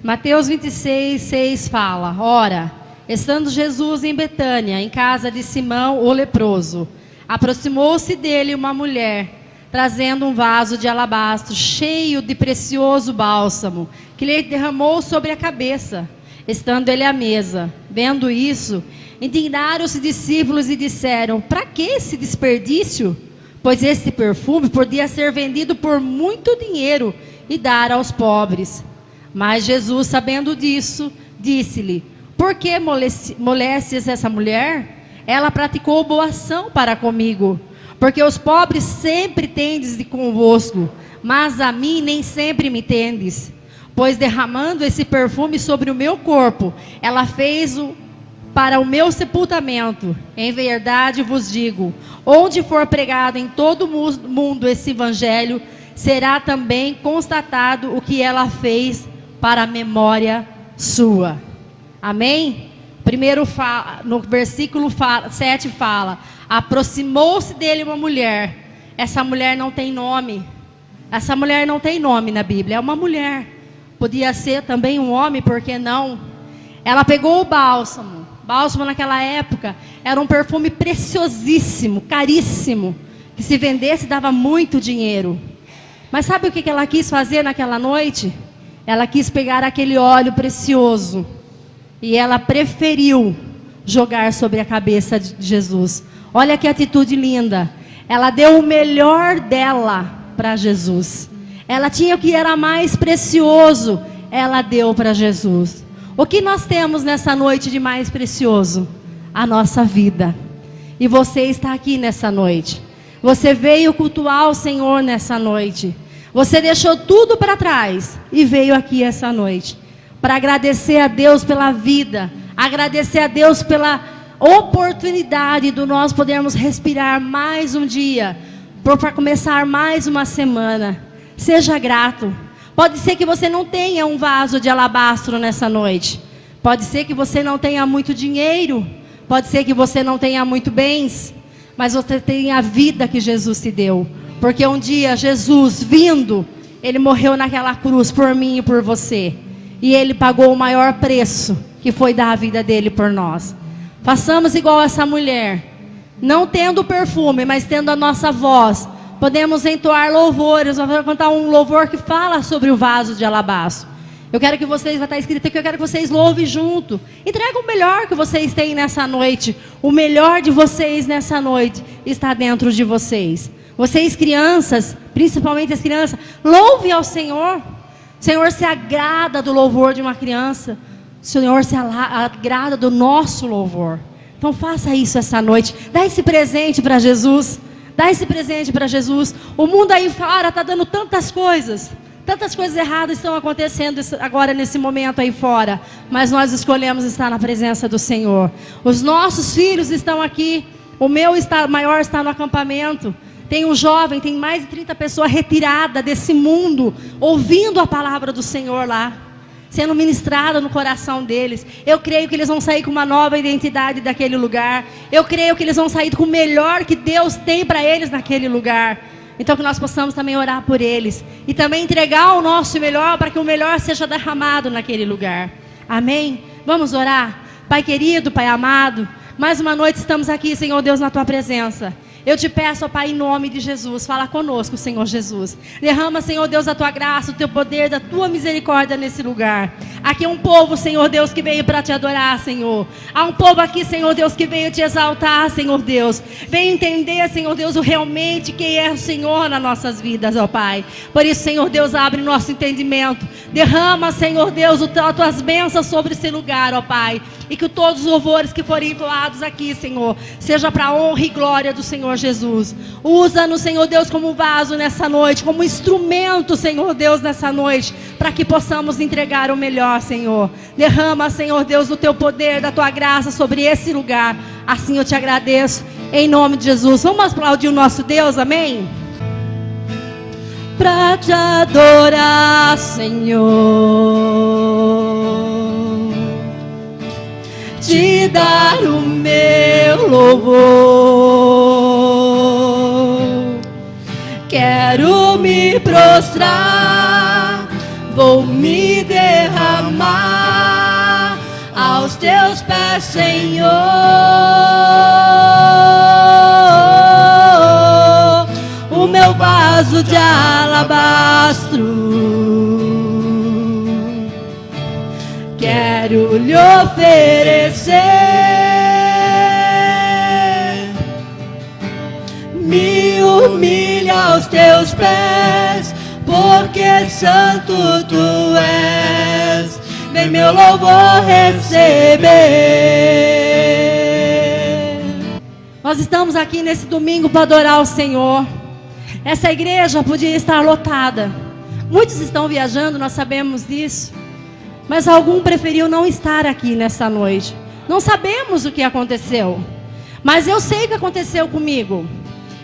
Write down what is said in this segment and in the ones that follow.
Mateus 26, 6 fala: Ora, estando Jesus em Betânia, em casa de Simão o leproso, aproximou-se dele uma mulher, trazendo um vaso de alabastro cheio de precioso bálsamo, que lhe derramou sobre a cabeça, estando ele à mesa. Vendo isso, indignaram-se os discípulos e disseram: Para que esse desperdício? Pois este perfume podia ser vendido por muito dinheiro e dar aos pobres. Mas Jesus, sabendo disso, disse-lhe: Por que molestes essa mulher? Ela praticou boa ação para comigo. Porque os pobres sempre tendes de convosco, mas a mim nem sempre me tendes. Pois derramando esse perfume sobre o meu corpo, ela fez-o para o meu sepultamento. Em verdade vos digo, onde for pregado em todo o mundo esse evangelho, será também constatado o que ela fez para a memória sua. Amém? Primeiro, no versículo 7 fala: aproximou-se dele uma mulher. Essa mulher não tem nome. Essa mulher não tem nome na Bíblia, é uma mulher. Podia ser também um homem, por que não? Ela pegou o bálsamo. Bálsamo naquela época era um perfume preciosíssimo, caríssimo, que se vendesse dava muito dinheiro. Mas sabe o que ela quis fazer naquela noite? Ela quis pegar aquele óleo precioso e ela preferiu jogar sobre a cabeça de Jesus. Olha que atitude linda. Ela deu o melhor dela para Jesus. Ela tinha o que era mais precioso, ela deu para Jesus. O que nós temos nessa noite de mais precioso? A nossa vida. E você está aqui nessa noite. Você veio cultuar o Senhor nessa noite. Você deixou tudo para trás e veio aqui essa noite para agradecer a Deus pela vida, agradecer a Deus pela oportunidade de nós podermos respirar mais um dia, para começar mais uma semana. Seja grato. Pode ser que você não tenha um vaso de alabastro nessa noite. Pode ser que você não tenha muito dinheiro. Pode ser que você não tenha muito bens. Mas você tem a vida que Jesus te deu. Porque um dia Jesus vindo, Ele morreu naquela cruz por mim e por você. E Ele pagou o maior preço, que foi dar a vida dEle por nós. Façamos igual essa mulher. Não tendo perfume, mas tendo a nossa voz. Podemos entoar louvores. Eu vou cantar um louvor que fala sobre o vaso de alabastro. Eu quero que vocês, vai estar escrito aqui, eu quero que vocês louvem junto. Entrega o melhor que vocês têm nessa noite. O melhor de vocês nessa noite está dentro de vocês. Vocês crianças, principalmente as crianças, louve ao Senhor. O Senhor se agrada do louvor de uma criança. O Senhor se agrada do nosso louvor. Então faça isso essa noite. Dá esse presente para Jesus. Dá esse presente para Jesus. O mundo aí fora está dando tantas coisas. Tantas coisas erradas estão acontecendo agora nesse momento aí fora. Mas nós escolhemos estar na presença do Senhor. Os nossos filhos estão aqui. O meu maior está no acampamento. Tem um jovem, tem mais de 30 pessoas retiradas desse mundo, ouvindo a palavra do Senhor lá, sendo ministrada no coração deles. Eu creio que eles vão sair com uma nova identidade daquele lugar. Eu creio que eles vão sair com o melhor que Deus tem para eles naquele lugar. Então que nós possamos também orar por eles. E também entregar o nosso melhor para que o melhor seja derramado naquele lugar. Amém? Vamos orar? Pai querido, Pai amado, mais uma noite estamos aqui, Senhor Deus, na Tua presença. Eu te peço, ó Pai, em nome de Jesus, fala conosco, Senhor Jesus. Derrama, Senhor Deus, a Tua graça, o Teu poder, da Tua misericórdia nesse lugar. Aqui é um povo, Senhor Deus, que veio para Te adorar, Senhor. Há um povo aqui, Senhor Deus, que veio Te exaltar, Senhor Deus. Veio entender, Senhor Deus, o realmente quem é o Senhor nas nossas vidas, ó Pai. Por isso, Senhor Deus, abre nosso entendimento. Derrama, Senhor Deus, as Tuas bênçãos sobre esse lugar, ó Pai. E que todos os louvores que forem entoados aqui, Senhor, seja para a honra e glória do Senhor Jesus. Usa-nos, Senhor Deus, como vaso nessa noite, como instrumento, Senhor Deus, nessa noite, para que possamos entregar o melhor, Senhor. Derrama, Senhor Deus, do Teu poder, da Tua graça sobre esse lugar. Assim eu Te agradeço, em nome de Jesus. Vamos aplaudir o nosso Deus, amém? Para Te adorar, Senhor, Te dar o meu louvor. Quero me prostrar, vou me me derramar aos teus pés, Senhor. O meu vaso de alabastro quero lhe oferecer. Me humilho aos teus pés, porque santo tu és. Vem meu louvor receber. Nós estamos aqui nesse domingo para adorar o Senhor. Essa igreja podia estar lotada. Muitos estão viajando, nós sabemos disso. Mas algum preferiu não estar aqui nessa noite. Não sabemos o que aconteceu. Mas eu sei o que aconteceu comigo.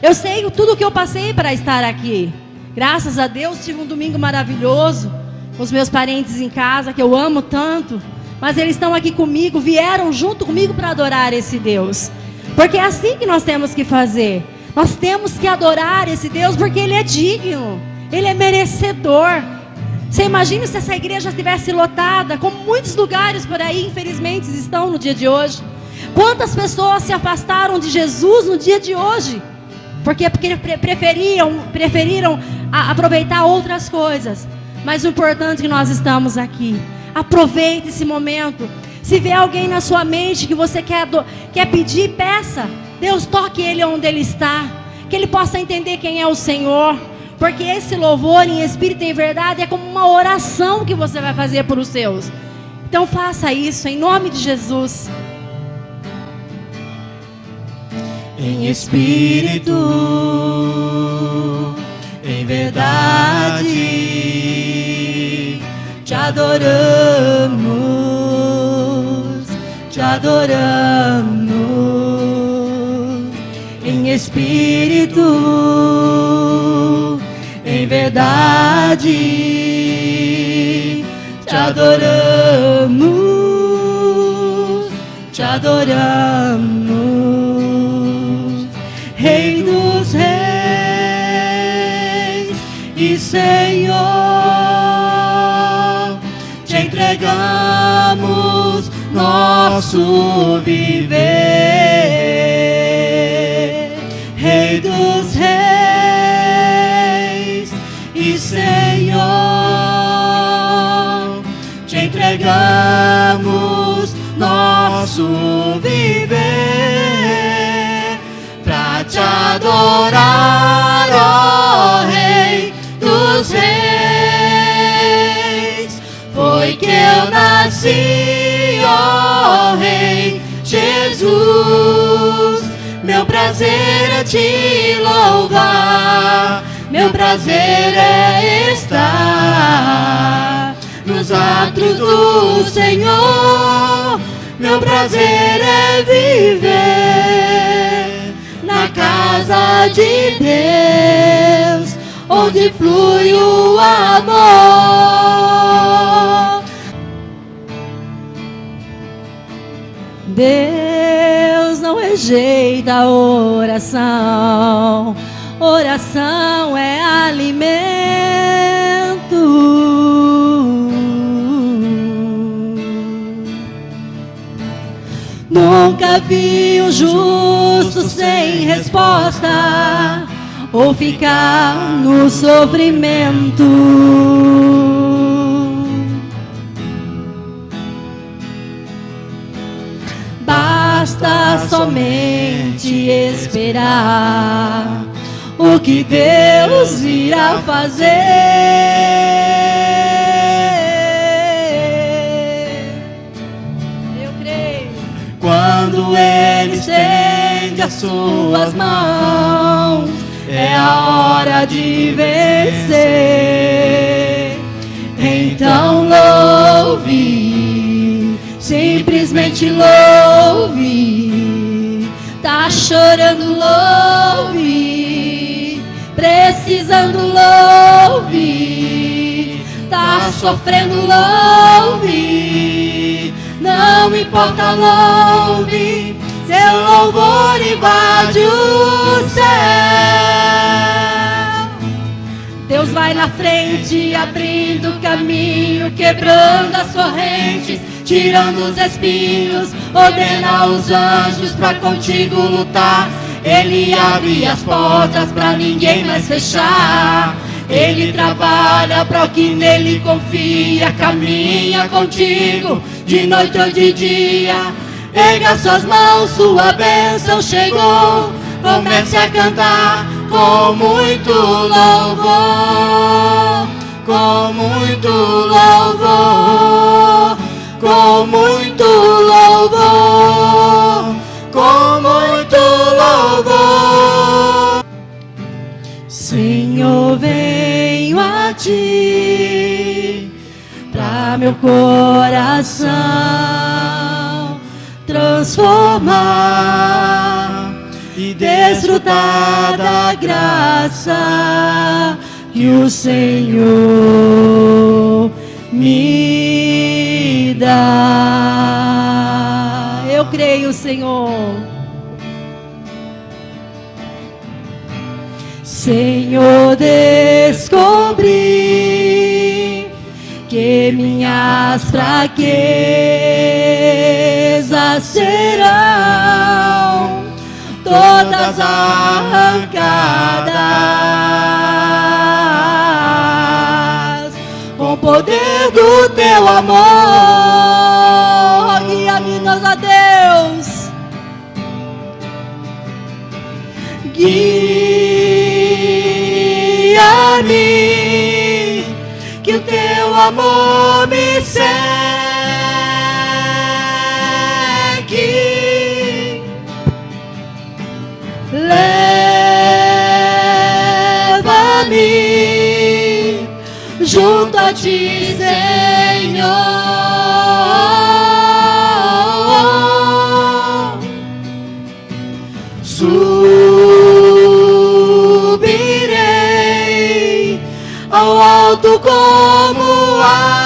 Eu sei tudo o que eu passei para estar aqui. Graças a Deus tive um domingo maravilhoso. Com os meus parentes em casa, que eu amo tanto. Mas eles estão aqui comigo, vieram junto comigo para adorar esse Deus. Porque é assim que nós temos que fazer. Nós temos que adorar esse Deus porque Ele é digno. Ele é merecedor. Você imagina se essa igreja estivesse lotada, como muitos lugares por aí, infelizmente, estão no dia de hoje. Quantas pessoas se afastaram de Jesus no dia de hoje? Porque preferiram aproveitar outras coisas. Mas o importante é que nós estamos aqui. Aproveite esse momento. Se vê alguém na sua mente que você quer pedir, peça. Deus toque ele onde ele está. Que ele possa entender quem é o Senhor. Porque esse louvor em espírito e em verdade é como uma oração que você vai fazer para os seus. Então faça isso em nome de Jesus. Em espírito, em verdade, te adoramos, te adoramos. Em espírito, em verdade, te adoramos, te adoramos. Rei dos reis e Senhor, te entregamos nosso viver. Rei dos reis e Senhor, te entregamos nosso viver. Pra te adorar, ó Rei dos reis, foi que eu nasci, ó Rei Jesus. Meu prazer é te louvar, meu prazer é estar nos atos do Senhor. Meu prazer é viver na casa de Deus, onde flui o amor. Deus não rejeita a oração. Oração é alimento. Nunca vi um justo sem resposta ou ficar no sofrimento. Basta somente esperar o que Deus irá fazer. Eu creio. Quando Ele estende as suas mãos, é a hora de vencer. Então louve, simplesmente louve. Tá chorando, louve. Precisando, louve. Tá sofrendo, louve. Não importa, louve. Seu louvor invade o céu. Deus vai na frente, abrindo caminho, quebrando as correntes, tirando os espinhos, ordena os anjos pra contigo lutar. Ele abre as portas pra ninguém mais fechar. Ele trabalha para o que nele confia, caminha contigo de noite ou de dia. Erga suas mãos, sua bênção chegou. Comece a cantar com muito louvor, com muito louvor, com muito louvor, com muito louvor. Senhor, venho a ti, pra meu coração transformar e desfrutar da graça que o Senhor me dá. Eu creio, Senhor. Senhor, descobri que minhas fraquezas serão todas arrancadas com o poder do teu amor. Guia-nos a Deus, guia-me, que o teu amor me segue. Leva-me junto a ti, Senhor. Subirei ao alto como águia,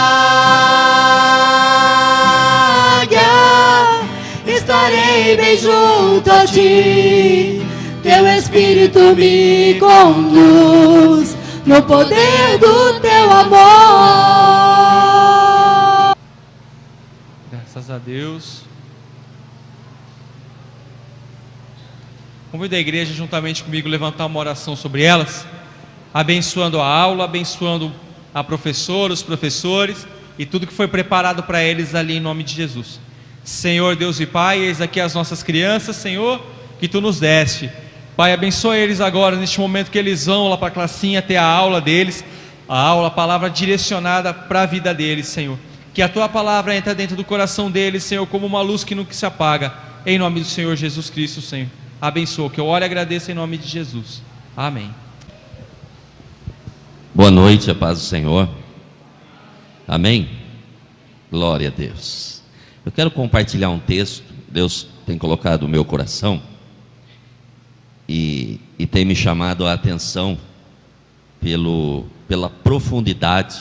estarei bem junto a ti. Teu Espírito me conduz no poder do teu amor. Graças a Deus. Convido a igreja juntamente comigo a levantar uma oração sobre elas, abençoando a aula, abençoando a professora, os professores e tudo que foi preparado para eles ali em nome de Jesus. Senhor Deus e Pai, eis aqui as nossas crianças, Senhor, que Tu nos deste. Pai, abençoa eles agora, neste momento que eles vão lá para a classinha ter a aula deles, a palavra direcionada para a vida deles, Senhor. Que a Tua palavra entre dentro do coração deles, Senhor, como uma luz que nunca se apaga, em nome do Senhor Jesus Cristo, Senhor. Abençoa, que eu oro e agradeço em nome de Jesus. Amém. Boa noite, a paz do Senhor. Amém? Glória a Deus. Eu quero compartilhar um texto, Deus tem colocado no meu coração e tem me chamado a atenção pela profundidade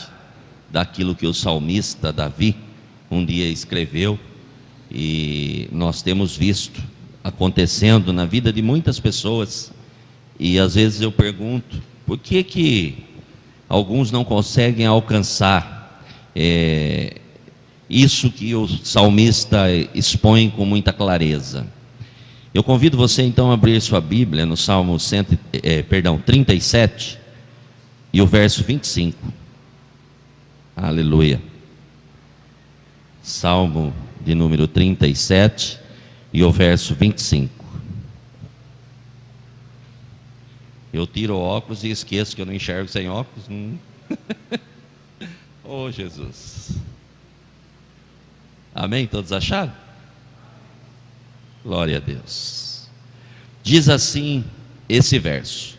daquilo que o salmista Davi um dia escreveu, e nós temos visto acontecendo na vida de muitas pessoas, e às vezes eu pergunto, por que alguns não conseguem alcançar isso que o salmista expõe com muita clareza? Eu convido você então a abrir sua Bíblia no Salmo 37 e o verso 25. Aleluia. Salmo de número 37 e o verso 25. Eu tiro o óculos e esqueço que eu não enxergo sem óculos. Oh, Jesus. Amém? Todos acharam? Glória a Deus. Diz assim esse verso: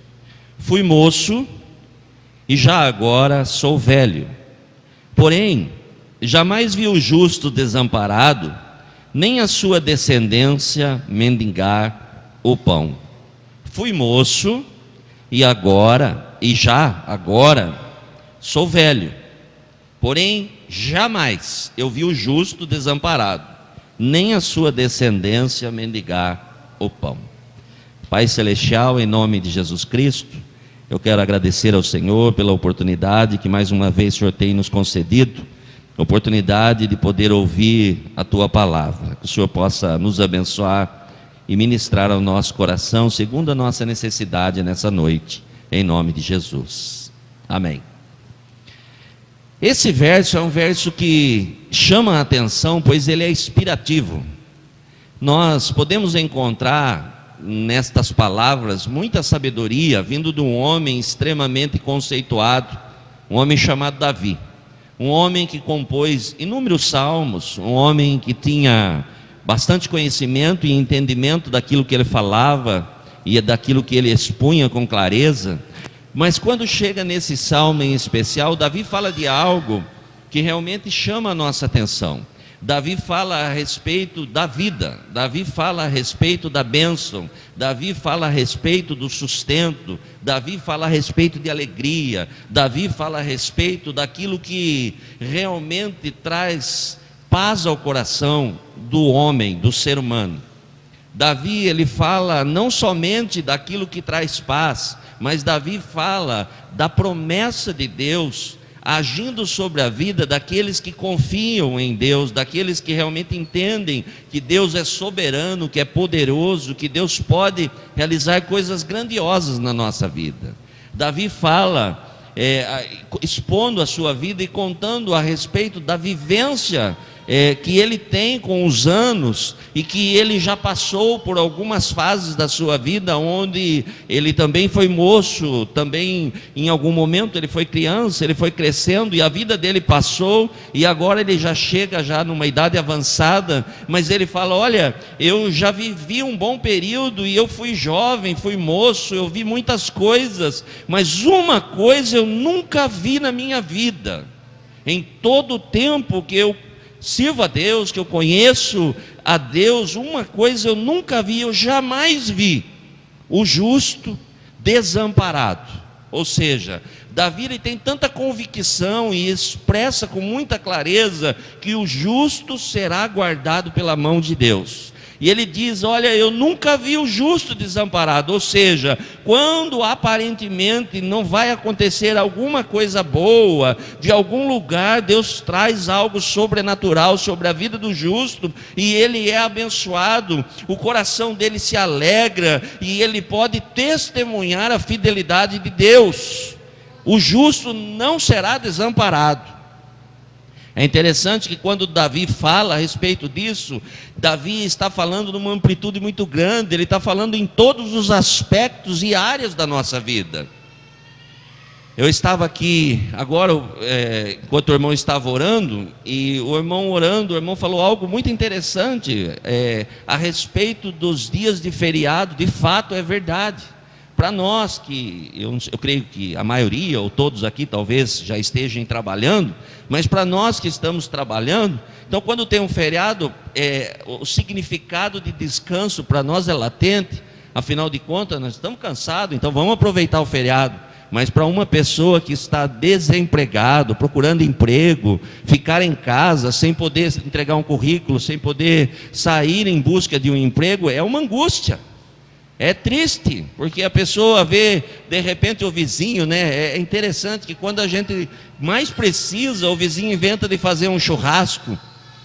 fui moço e já agora sou velho, porém jamais vi o justo desamparado, nem a sua descendência mendigar o pão. Fui moço e já agora sou velho, porém jamais eu vi o justo desamparado, nem a sua descendência mendigar o pão. Pai Celestial, em nome de Jesus Cristo, Eu quero agradecer ao Senhor pela oportunidade que mais uma vez o Senhor tem nos concedido, oportunidade de poder ouvir a Tua palavra. Que o Senhor possa nos abençoar e ministrar ao nosso coração, segundo a nossa necessidade nessa noite, em nome de Jesus. Amém. Esse verso é um verso que chama a atenção, pois ele é inspirativo. Nós podemos encontrar nestas palavras muita sabedoria vindo de um homem extremamente conceituado, um homem chamado Davi, um homem que compôs inúmeros salmos, um homem que tinha bastante conhecimento e entendimento daquilo que ele falava e daquilo que ele expunha com clareza. Mas quando chega nesse salmo em especial, Davi fala de algo que realmente chama a nossa atenção. Davi fala a respeito da vida, Davi fala a respeito da bênção, Davi fala a respeito do sustento, Davi fala a respeito de alegria, Davi fala a respeito daquilo que realmente traz paz ao coração do homem, do ser humano. Davi, ele fala não somente daquilo que traz paz, mas Davi fala da promessa de Deus agindo sobre a vida daqueles que confiam em Deus, daqueles que realmente entendem que Deus é soberano, que é poderoso, que Deus pode realizar coisas grandiosas na nossa vida. Davi fala, expondo a sua vida e contando a respeito da vivência que ele tem com os anos, e que ele já passou por algumas fases da sua vida, onde ele também foi moço, também em algum momento ele foi criança, ele foi crescendo, e a vida dele passou, e agora ele já chega já numa idade avançada, mas ele fala, olha, eu já vivi um bom período, e eu fui jovem, fui moço, eu vi muitas coisas, mas uma coisa eu nunca vi na minha vida, em todo o tempo que eu sirvo a Deus, que eu conheço a Deus, uma coisa eu nunca vi, eu jamais vi: o justo desamparado. Ou seja, Davi, ele tem tanta convicção e expressa com muita clareza que o justo será guardado pela mão de Deus. E ele diz, olha, eu nunca vi o justo desamparado. Ou seja, quando aparentemente não vai acontecer alguma coisa boa, de algum lugar Deus traz algo sobrenatural sobre a vida do justo, e ele é abençoado, o coração dele se alegra, e ele pode testemunhar a fidelidade de Deus. O justo não será desamparado. É interessante que quando Davi fala a respeito disso, Davi está falando numa amplitude muito grande, ele está falando em todos os aspectos e áreas da nossa vida. Eu estava aqui agora, enquanto o irmão estava orando, e o irmão orando, o irmão falou algo muito interessante a respeito dos dias de feriado. De fato é verdade. Para nós que, eu creio que a maioria, ou todos aqui talvez já estejam trabalhando, mas para nós que estamos trabalhando, então quando tem um feriado, o significado de descanso para nós é latente. Afinal de contas, nós estamos cansados, então vamos aproveitar o feriado. Mas para uma pessoa que está desempregado, procurando emprego, ficar em casa sem poder entregar um currículo, sem poder sair em busca de um emprego, é uma angústia. É triste, porque a pessoa vê, de repente, o vizinho, né? É interessante que quando a gente mais precisa, o vizinho inventa de fazer um churrasco,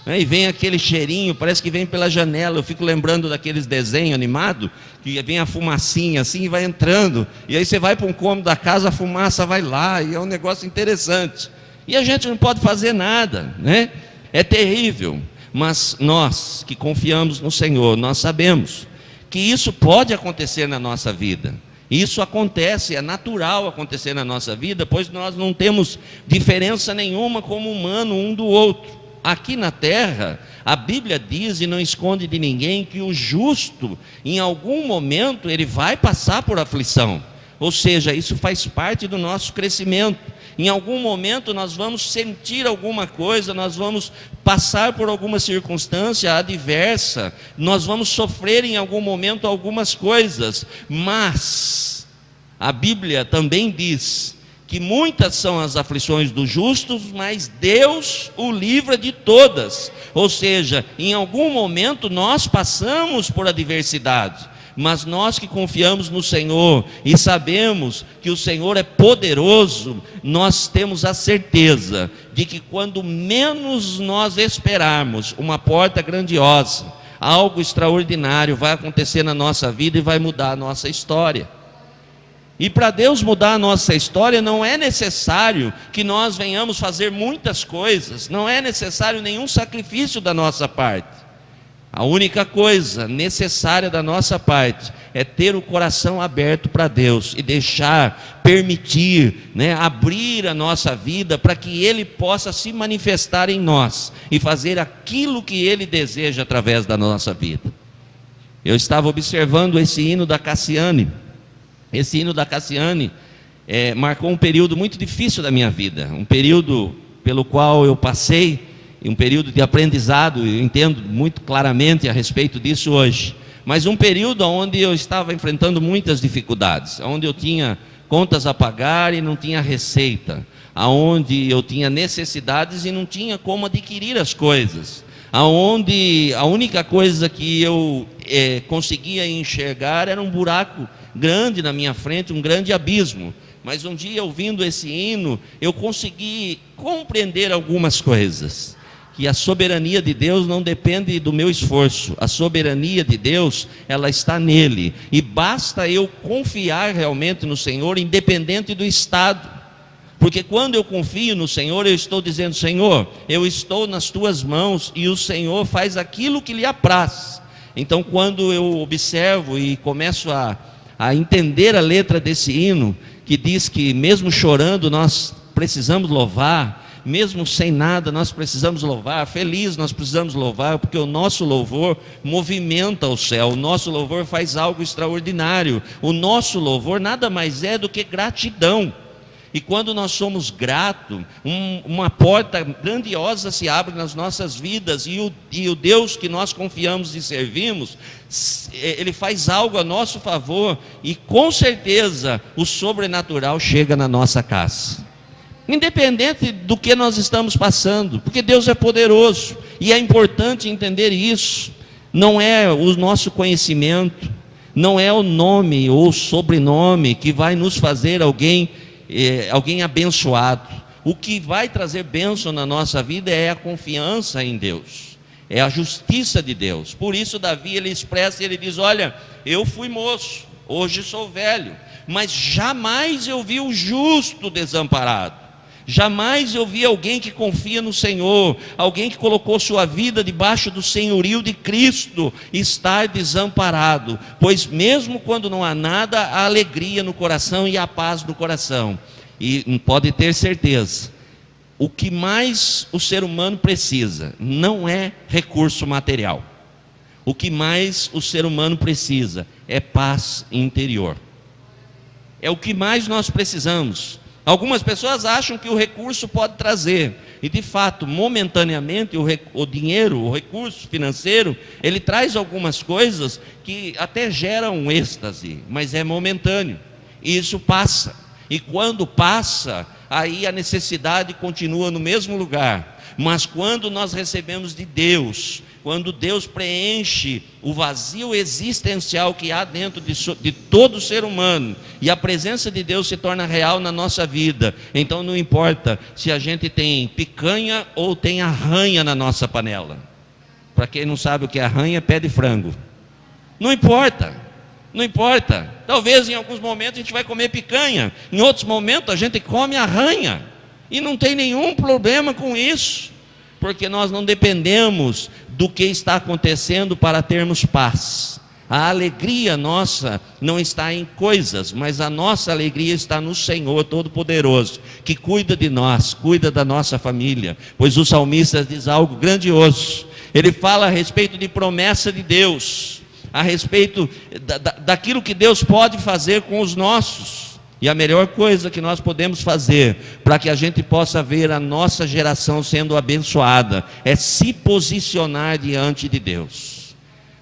né? E vem aquele cheirinho, parece que vem pela janela. Eu fico lembrando daqueles desenhos animados, que vem a fumacinha assim e vai entrando, e aí você vai para um cômodo da casa, a fumaça vai lá, e é um negócio interessante. E a gente não pode fazer nada, né? É terrível, mas nós que confiamos no Senhor, nós sabemos que isso pode acontecer na nossa vida. Isso acontece, é natural acontecer na nossa vida, pois nós não temos diferença nenhuma como humano um do outro. Aqui na terra, a Bíblia diz e não esconde de ninguém que o justo, em algum momento, ele vai passar por aflição. Ou seja, isso faz parte do nosso crescimento. Em algum momento nós vamos sentir alguma coisa, nós vamos passar por alguma circunstância adversa, nós vamos sofrer em algum momento algumas coisas, mas a Bíblia também diz que muitas são as aflições dos justos, mas Deus o livra de todas. Ou seja, em algum momento nós passamos por adversidade, Mas nós que confiamos no Senhor e sabemos que o Senhor é poderoso, nós temos a certeza de que quando menos nós esperarmos, uma porta grandiosa, algo extraordinário vai acontecer na nossa vida e vai mudar a nossa história. E para Deus mudar a nossa história, não é necessário que nós venhamos fazer muitas coisas, não é necessário nenhum sacrifício da nossa parte. A única coisa necessária da nossa parte é ter o coração aberto para Deus e deixar, permitir, abrir a nossa vida para que Ele possa se manifestar em nós e fazer aquilo que Ele deseja através da nossa vida. Eu estava observando esse hino da Cassiane. Esse hino da Cassiane marcou um período muito difícil da minha vida, um período pelo qual eu passei, um período de aprendizado. Eu entendo muito claramente a respeito disso hoje, mas um período onde eu estava enfrentando muitas dificuldades, onde eu tinha contas a pagar e não tinha receita, onde eu tinha necessidades e não tinha como adquirir as coisas, onde a única coisa que eu conseguia enxergar era um buraco grande na minha frente, um grande abismo. Mas um dia, ouvindo esse hino, eu consegui compreender algumas coisas. Que a soberania de Deus não depende do meu esforço, a soberania de Deus, ela está nele, e basta eu confiar realmente no Senhor, independente do estado, porque quando eu confio no Senhor, eu estou dizendo: Senhor, eu estou nas tuas mãos, e o Senhor faz aquilo que lhe apraz. Então, quando eu observo e começo a entender a letra desse hino, que diz que mesmo chorando nós precisamos louvar, mesmo sem nada nós precisamos louvar, feliz nós precisamos louvar, porque o nosso louvor movimenta o céu, o nosso louvor faz algo extraordinário, o nosso louvor nada mais é do que gratidão. E quando nós somos gratos, uma porta grandiosa se abre nas nossas vidas, e o Deus que nós confiamos e servimos, Ele faz algo a nosso favor, e com certeza o sobrenatural chega na nossa casa. Independente do que nós estamos passando, porque Deus é poderoso, e é importante entender isso. Não é o nosso conhecimento, não é o nome ou o sobrenome que vai nos fazer alguém abençoado. O que vai trazer bênção na nossa vida é a confiança em Deus, é a justiça de Deus. Por isso Davi, ele expressa, ele diz: olha, eu fui moço, hoje sou velho, mas jamais eu vi o justo desamparado. Jamais eu vi alguém que confia no Senhor, alguém que colocou sua vida debaixo do senhorio de Cristo, estar desamparado, pois mesmo quando não há nada, há alegria no coração e a paz no coração. E pode ter certeza, o que mais o ser humano precisa não é recurso material. O que mais o ser humano precisa é paz interior. É o que mais nós precisamos. Algumas pessoas acham que o recurso pode trazer, e de fato, momentaneamente, o dinheiro, o recurso financeiro, ele traz algumas coisas que até geram um êxtase, mas é momentâneo, e isso passa, e quando passa, aí a necessidade continua no mesmo lugar. Mas quando nós recebemos de Deus, quando Deus preenche o vazio existencial que há dentro de todo ser humano, e a presença de Deus se torna real na nossa vida, então não importa se a gente tem picanha ou tem arranha na nossa panela. Para quem não sabe o que é arranha, pé de frango. Não importa, não importa. Talvez em alguns momentos a gente vai comer picanha, em outros momentos a gente come arranha, e não tem nenhum problema com isso, porque nós não dependemos do que está acontecendo para termos paz. A alegria nossa não está em coisas, mas a nossa alegria está no Senhor Todo-Poderoso, que cuida de nós, cuida da nossa família. Pois o salmista diz algo grandioso. Ele fala a respeito de promessa de Deus, a respeito daquilo que Deus pode fazer com os nossos. E a melhor coisa que nós podemos fazer para que a gente possa ver a nossa geração sendo abençoada é se posicionar diante de Deus.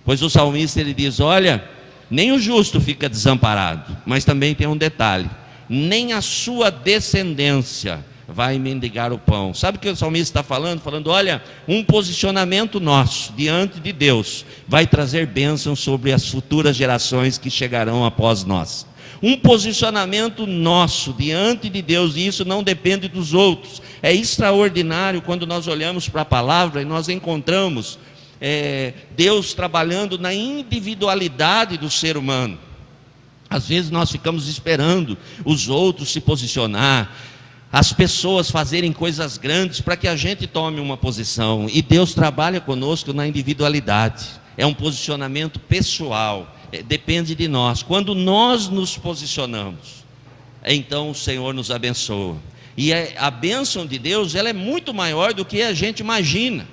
Pois o salmista, ele diz: olha, nem o justo fica desamparado, mas também tem um detalhe: nem a sua descendência vai mendigar o pão. Sabe o que o salmista está falando? Falando, olha, um posicionamento nosso diante de Deus vai trazer bênção sobre as futuras gerações que chegarão após nós. Um posicionamento nosso diante de Deus, e isso não depende dos outros. É extraordinário quando nós olhamos para a palavra e nós encontramos Deus trabalhando na individualidade do ser humano. Às vezes nós ficamos esperando os outros se posicionar, as pessoas fazerem coisas grandes para que a gente tome uma posição, e Deus trabalha conosco na individualidade. É um posicionamento pessoal, depende de nós. Quando nós nos posicionamos, então o Senhor nos abençoa. E a bênção de Deus, ela é muito maior do que a gente imagina.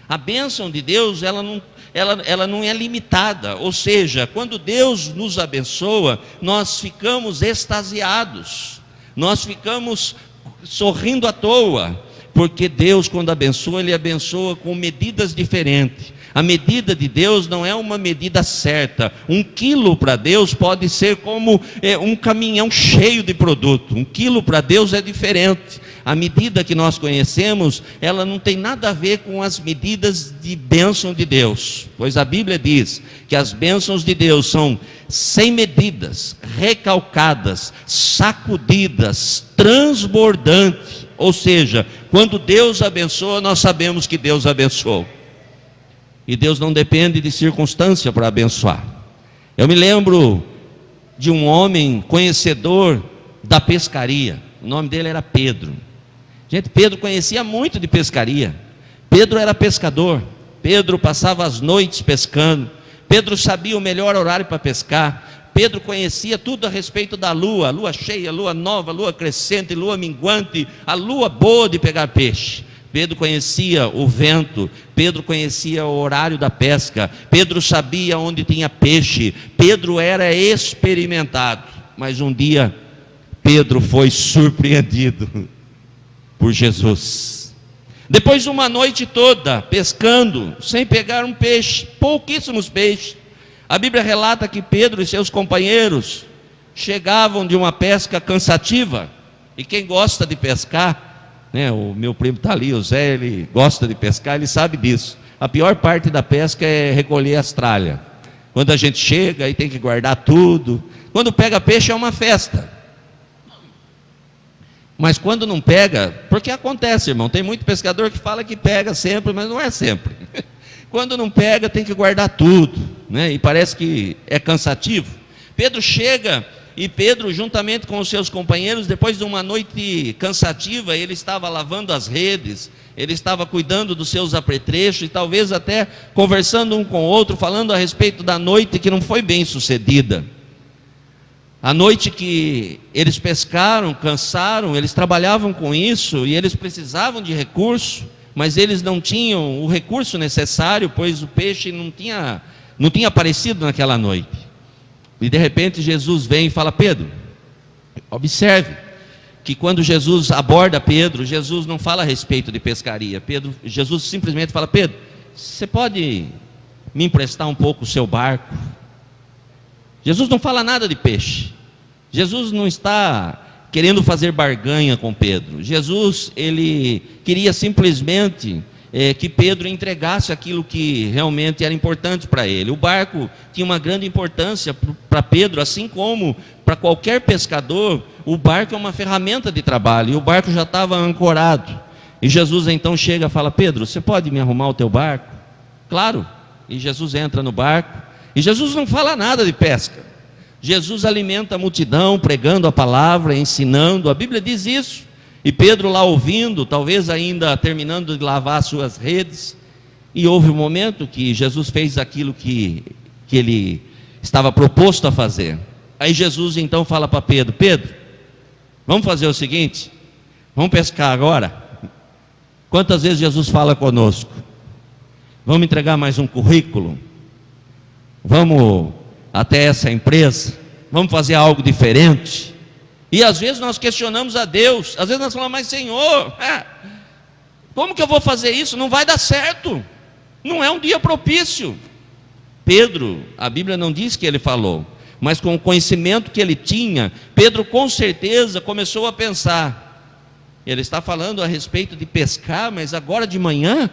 A bênção de Deus, ela não é limitada. Ou seja, quando Deus nos abençoa, nós ficamos extasiados, nós ficamos sorrindo à toa, porque Deus, quando abençoa, Ele abençoa com medidas diferentes. A medida de Deus não é uma medida certa. 1 quilo para Deus pode ser como um caminhão cheio de produto. 1 quilo para Deus é diferente. A medida que nós conhecemos, ela não tem nada a ver com as medidas de bênção de Deus. Pois a Bíblia diz que as bênçãos de Deus são sem medidas, recalcadas, sacudidas, transbordantes. Ou seja, quando Deus abençoa, nós sabemos que Deus abençoou. E Deus não depende de circunstância para abençoar. Eu me lembro de um homem conhecedor da pescaria. O nome dele era Pedro. Gente, Pedro conhecia muito de pescaria. Pedro era pescador. Pedro passava as noites pescando. Pedro sabia o melhor horário para pescar. Pedro conhecia tudo a respeito da lua cheia, lua nova, lua crescente, lua minguante, a lua boa de pegar peixe. Pedro conhecia o vento, Pedro conhecia o horário da pesca, Pedro sabia onde tinha peixe, Pedro era experimentado. Mas um dia, Pedro foi surpreendido por Jesus. Depois de uma noite toda pescando, sem pegar um peixe, pouquíssimos peixes, a Bíblia relata que Pedro e seus companheiros chegavam de uma pesca cansativa. E quem gosta de pescar, o meu primo está ali, o Zé, ele gosta de pescar, ele sabe disso. A pior parte da pesca é recolher as tralhas. Quando a gente chega e tem que guardar tudo. Quando pega peixe é uma festa. Mas quando não pega, porque acontece, irmão, tem muito pescador que fala que pega sempre, mas não é sempre. Quando não pega, tem que guardar tudo, e parece que é cansativo. Pedro chega, e Pedro, juntamente com os seus companheiros, depois de uma noite cansativa, ele estava lavando as redes, ele estava cuidando dos seus apetrechos, e talvez até conversando um com o outro, falando a respeito da noite que não foi bem sucedida. A noite que eles pescaram, cansaram, eles trabalhavam com isso, e eles precisavam de recurso, mas eles não tinham o recurso necessário, pois o peixe não tinha aparecido naquela noite. E de repente Jesus vem e fala: Pedro, observe que quando Jesus aborda Pedro, Jesus não fala a respeito de pescaria. Jesus simplesmente fala: Pedro, você pode me emprestar um pouco o seu barco? Jesus não fala nada de peixe. Jesus não está querendo fazer barganha com Pedro. Jesus, ele queria simplesmente que Pedro entregasse aquilo que realmente era importante para ele. O barco tinha uma grande importância para Pedro, assim como para qualquer pescador. O barco é uma ferramenta de trabalho, e o barco já estava ancorado. E Jesus então chega e fala: Pedro, você pode me arrumar o teu barco? Claro. E Jesus entra no barco, e Jesus não fala nada de pesca. Jesus alimenta a multidão, pregando a palavra, ensinando. A Bíblia diz isso. E Pedro lá ouvindo, talvez ainda terminando de lavar as suas redes. E houve um momento que Jesus fez aquilo que ele estava proposto a fazer. Aí Jesus então fala para Pedro: Pedro, vamos fazer o seguinte, vamos pescar agora. Quantas vezes Jesus fala conosco? Vamos entregar mais um currículo? Vamos até essa empresa? Vamos fazer algo diferente? E às vezes nós questionamos a Deus, às vezes nós falamos: mas Senhor, como que eu vou fazer isso? Não vai dar certo, não é um dia propício. Pedro, a Bíblia não diz que ele falou, mas com o conhecimento que ele tinha, Pedro com certeza começou a pensar: Ele está falando a respeito de pescar, mas agora de manhã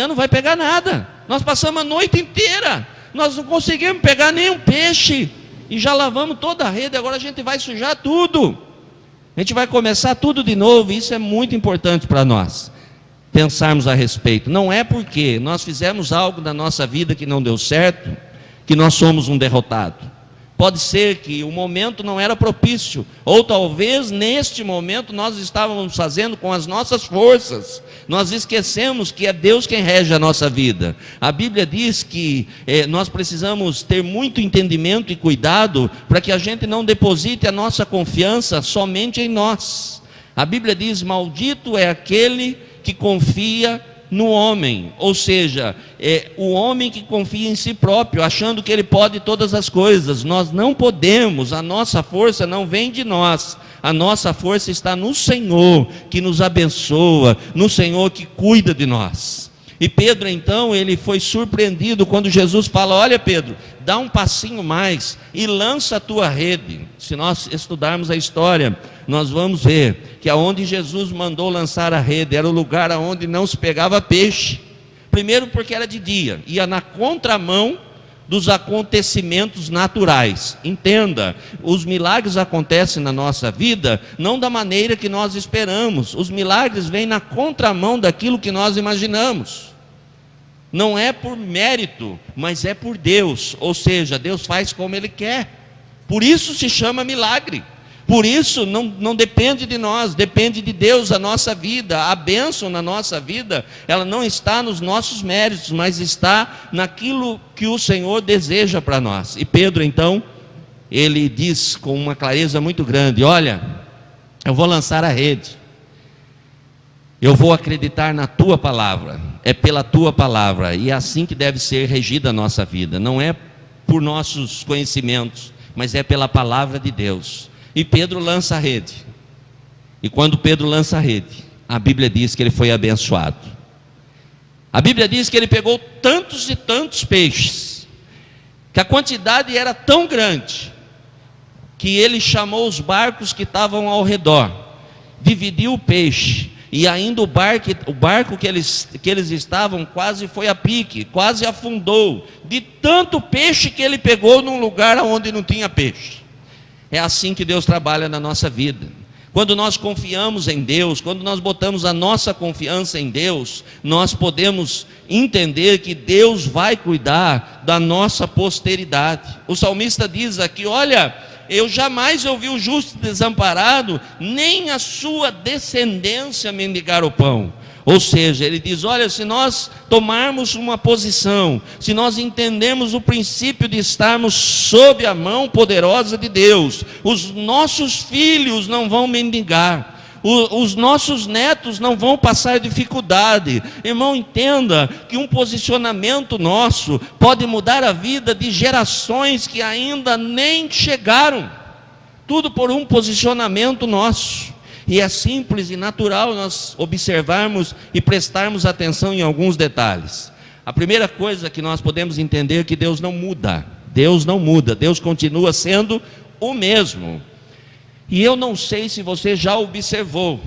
não vai pegar nada. Nós passamos a noite inteira, nós não conseguimos pegar nenhum peixe, e já lavamos toda a rede, agora a gente vai sujar tudo. A gente vai começar tudo de novo, e isso é muito importante para nós pensarmos a respeito. Não é porque nós fizemos algo na nossa vida que não deu certo, que nós somos um derrotado. Pode ser que o momento não era propício, ou talvez neste momento nós estávamos fazendo com as nossas forças. Nós esquecemos que é Deus quem rege a nossa vida. A Bíblia diz que nós precisamos ter muito entendimento e cuidado para que a gente não deposite a nossa confiança somente em nós. A Bíblia diz: maldito é aquele que confia no homem, ou seja, o homem que confia em si próprio, achando que ele pode todas as coisas. Nós não podemos, a nossa força não vem de nós, a nossa força está no Senhor, que nos abençoa, no Senhor que cuida de nós. E Pedro então, ele foi surpreendido quando Jesus fala: olha Pedro, dá um passinho mais e lança a tua rede. Se nós estudarmos a história, nós vamos ver que aonde Jesus mandou lançar a rede era o lugar aonde não se pegava peixe. Primeiro porque era de dia, ia na contramão dos acontecimentos naturais. Entenda, os milagres acontecem na nossa vida não da maneira que nós esperamos. Os milagres vêm na contramão daquilo que nós imaginamos. Não é por mérito, mas é por Deus. Ou seja, Deus faz como Ele quer. Por isso se chama milagre. Por isso não depende de nós, depende de Deus a nossa vida. A bênção na nossa vida, ela não está nos nossos méritos, mas está naquilo que o Senhor deseja para nós. E Pedro então, ele diz com uma clareza muito grande: olha, eu vou lançar a rede, eu vou acreditar na tua palavra, é pela tua palavra, e é assim que deve ser regida a nossa vida. Não é por nossos conhecimentos, mas é pela palavra de Deus. E Pedro lança a rede. E quando Pedro lança a rede, a Bíblia diz que ele foi abençoado. A Bíblia diz que ele pegou tantos e tantos peixes, que a quantidade era tão grande, que ele chamou os barcos que estavam ao redor, dividiu o peixe, e ainda o barco que eles estavam quase foi a pique, quase afundou, de tanto peixe que ele pegou num lugar onde não tinha peixe. É assim que Deus trabalha na nossa vida. Quando nós confiamos em Deus, quando nós botamos a nossa confiança em Deus, nós podemos entender que Deus vai cuidar da nossa posteridade. O salmista diz aqui: olha, eu jamais ouvi o justo desamparado, nem a sua descendência mendigar o pão. Ou seja, ele diz: olha, se nós tomarmos uma posição, se nós entendermos o princípio de estarmos sob a mão poderosa de Deus, os nossos filhos não vão mendigar, os nossos netos não vão passar dificuldade. Irmão, entenda que um posicionamento nosso pode mudar a vida de gerações que ainda nem chegaram, tudo por um posicionamento nosso. E é simples e natural nós observarmos e prestarmos atenção em alguns detalhes. A primeira coisa que nós podemos entender é que Deus não muda. Deus não muda, Deus continua sendo o mesmo. E eu não sei se você já observou.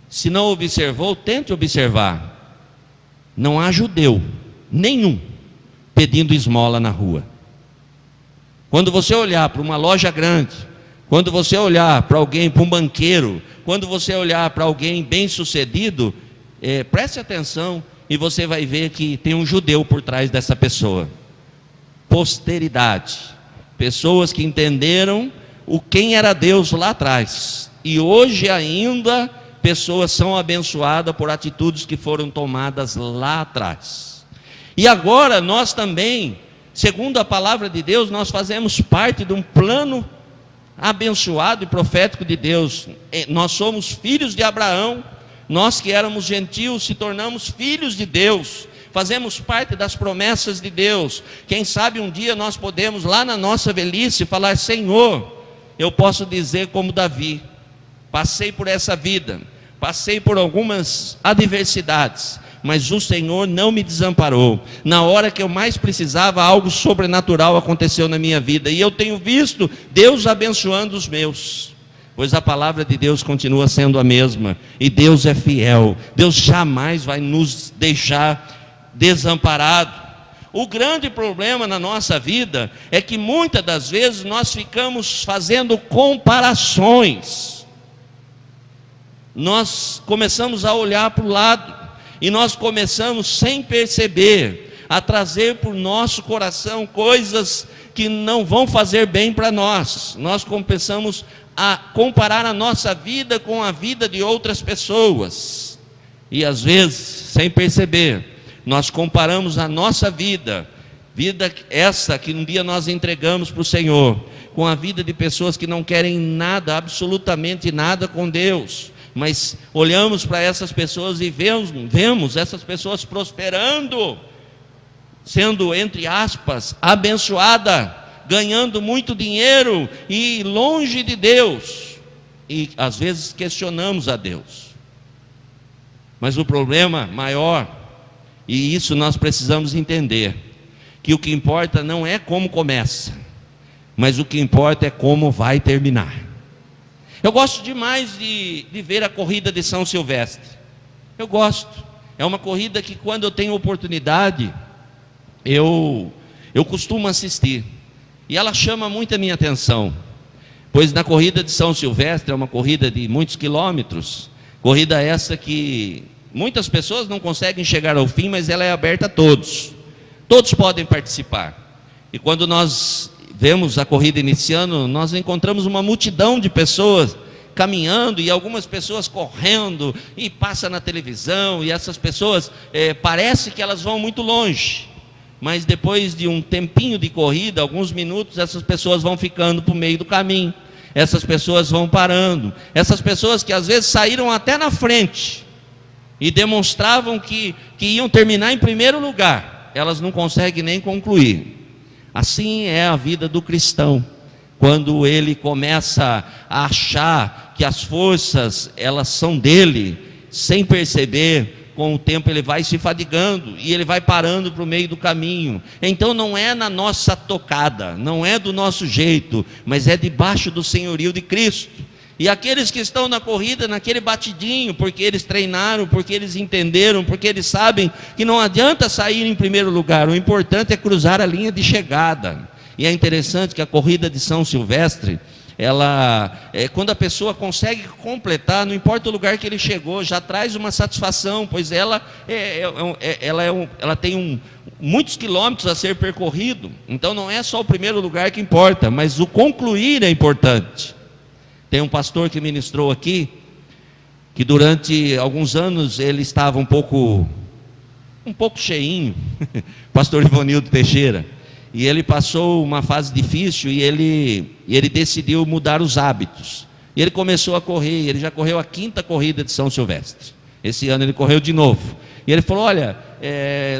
Se não observou, tente observar. Não há judeu nenhum pedindo esmola na rua. Quando você olhar para uma loja grande, quando você olhar para alguém, para um banqueiro, quando você olhar para alguém bem sucedido, preste atenção e você vai ver que tem um judeu por trás dessa pessoa. Posteridade, pessoas que entenderam quem era Deus lá atrás, e hoje ainda pessoas são abençoadas por atitudes que foram tomadas lá atrás. E agora nós também, segundo a palavra de Deus, nós fazemos parte de um plano abençoado e profético de Deus. Nós somos filhos de Abraão, nós que éramos gentios se tornamos filhos de Deus, fazemos parte das promessas de Deus. Quem sabe um dia nós podemos lá na nossa velhice falar: Senhor, eu posso dizer como Davi, passei por essa vida, passei por algumas adversidades, mas o Senhor não me desamparou. Na hora que eu mais precisava, algo sobrenatural aconteceu na minha vida, e eu tenho visto Deus abençoando os meus. pois a palavra de Deus continua sendo a mesma, e Deus é fiel, Deus jamais vai nos deixar desamparado. O grande problema na nossa vida é que muitas das vezes nós ficamos fazendo comparações. Nós começamos a olhar para o lado e nós começamos, sem perceber, a trazer para o nosso coração coisas que não vão fazer bem para nós. Nós começamos a comparar a nossa vida com a vida de outras pessoas. E às vezes, sem perceber, nós comparamos a nossa vida essa que um dia nós entregamos para o Senhor, com a vida de pessoas que não querem nada, absolutamente nada com Deus. Mas olhamos para essas pessoas e vemos essas pessoas prosperando, sendo, entre aspas, abençoada, ganhando muito dinheiro e longe de Deus. E às vezes questionamos a Deus. Mas o problema maior, e isso nós precisamos entender, que o que importa não é como começa, mas o que importa é como vai terminar. Eu gosto demais de ver a corrida de São Silvestre. Eu gosto. É uma corrida que, quando eu tenho oportunidade, eu costumo assistir. E ela chama muito a minha atenção, pois na corrida de São Silvestre, é uma corrida de muitos quilômetros, corrida essa que muitas pessoas não conseguem chegar ao fim, mas ela é aberta a todos. Todos podem participar. E quando nós vemos a corrida iniciando, nós encontramos uma multidão de pessoas caminhando e algumas pessoas correndo, e passa na televisão, e essas pessoas parece que elas vão muito longe, mas depois de um tempinho de corrida, alguns minutos, essas pessoas vão ficando para o meio do caminho, essas pessoas vão parando, essas pessoas que às vezes saíram até na frente e demonstravam que iam terminar em primeiro lugar, elas não conseguem nem concluir. Assim é a vida do cristão, quando ele começa a achar que as forças, elas são dele, sem perceber, com o tempo ele vai se fadigando, e ele vai parando para o meio do caminho. Então não é na nossa tocada, não é do nosso jeito, mas é debaixo do senhorio de Cristo. E aqueles que estão na corrida, naquele batidinho, porque eles treinaram, porque eles entenderam, porque eles sabem que não adianta sair em primeiro lugar, o importante é cruzar a linha de chegada. E é interessante que a corrida de São Silvestre, quando a pessoa consegue completar, não importa o lugar que ele chegou, já traz uma satisfação, pois ela tem muitos quilômetros a ser percorrido. Então não é só o primeiro lugar que importa, mas o concluir é importante. Tem um pastor que ministrou aqui, que durante alguns anos ele estava um pouco cheinho, pastor Ivonildo Teixeira, e ele passou uma fase difícil e ele decidiu mudar os hábitos. E ele começou a correr, ele já correu a 5ª corrida de São Silvestre. Esse ano ele correu de novo. E ele falou, olha,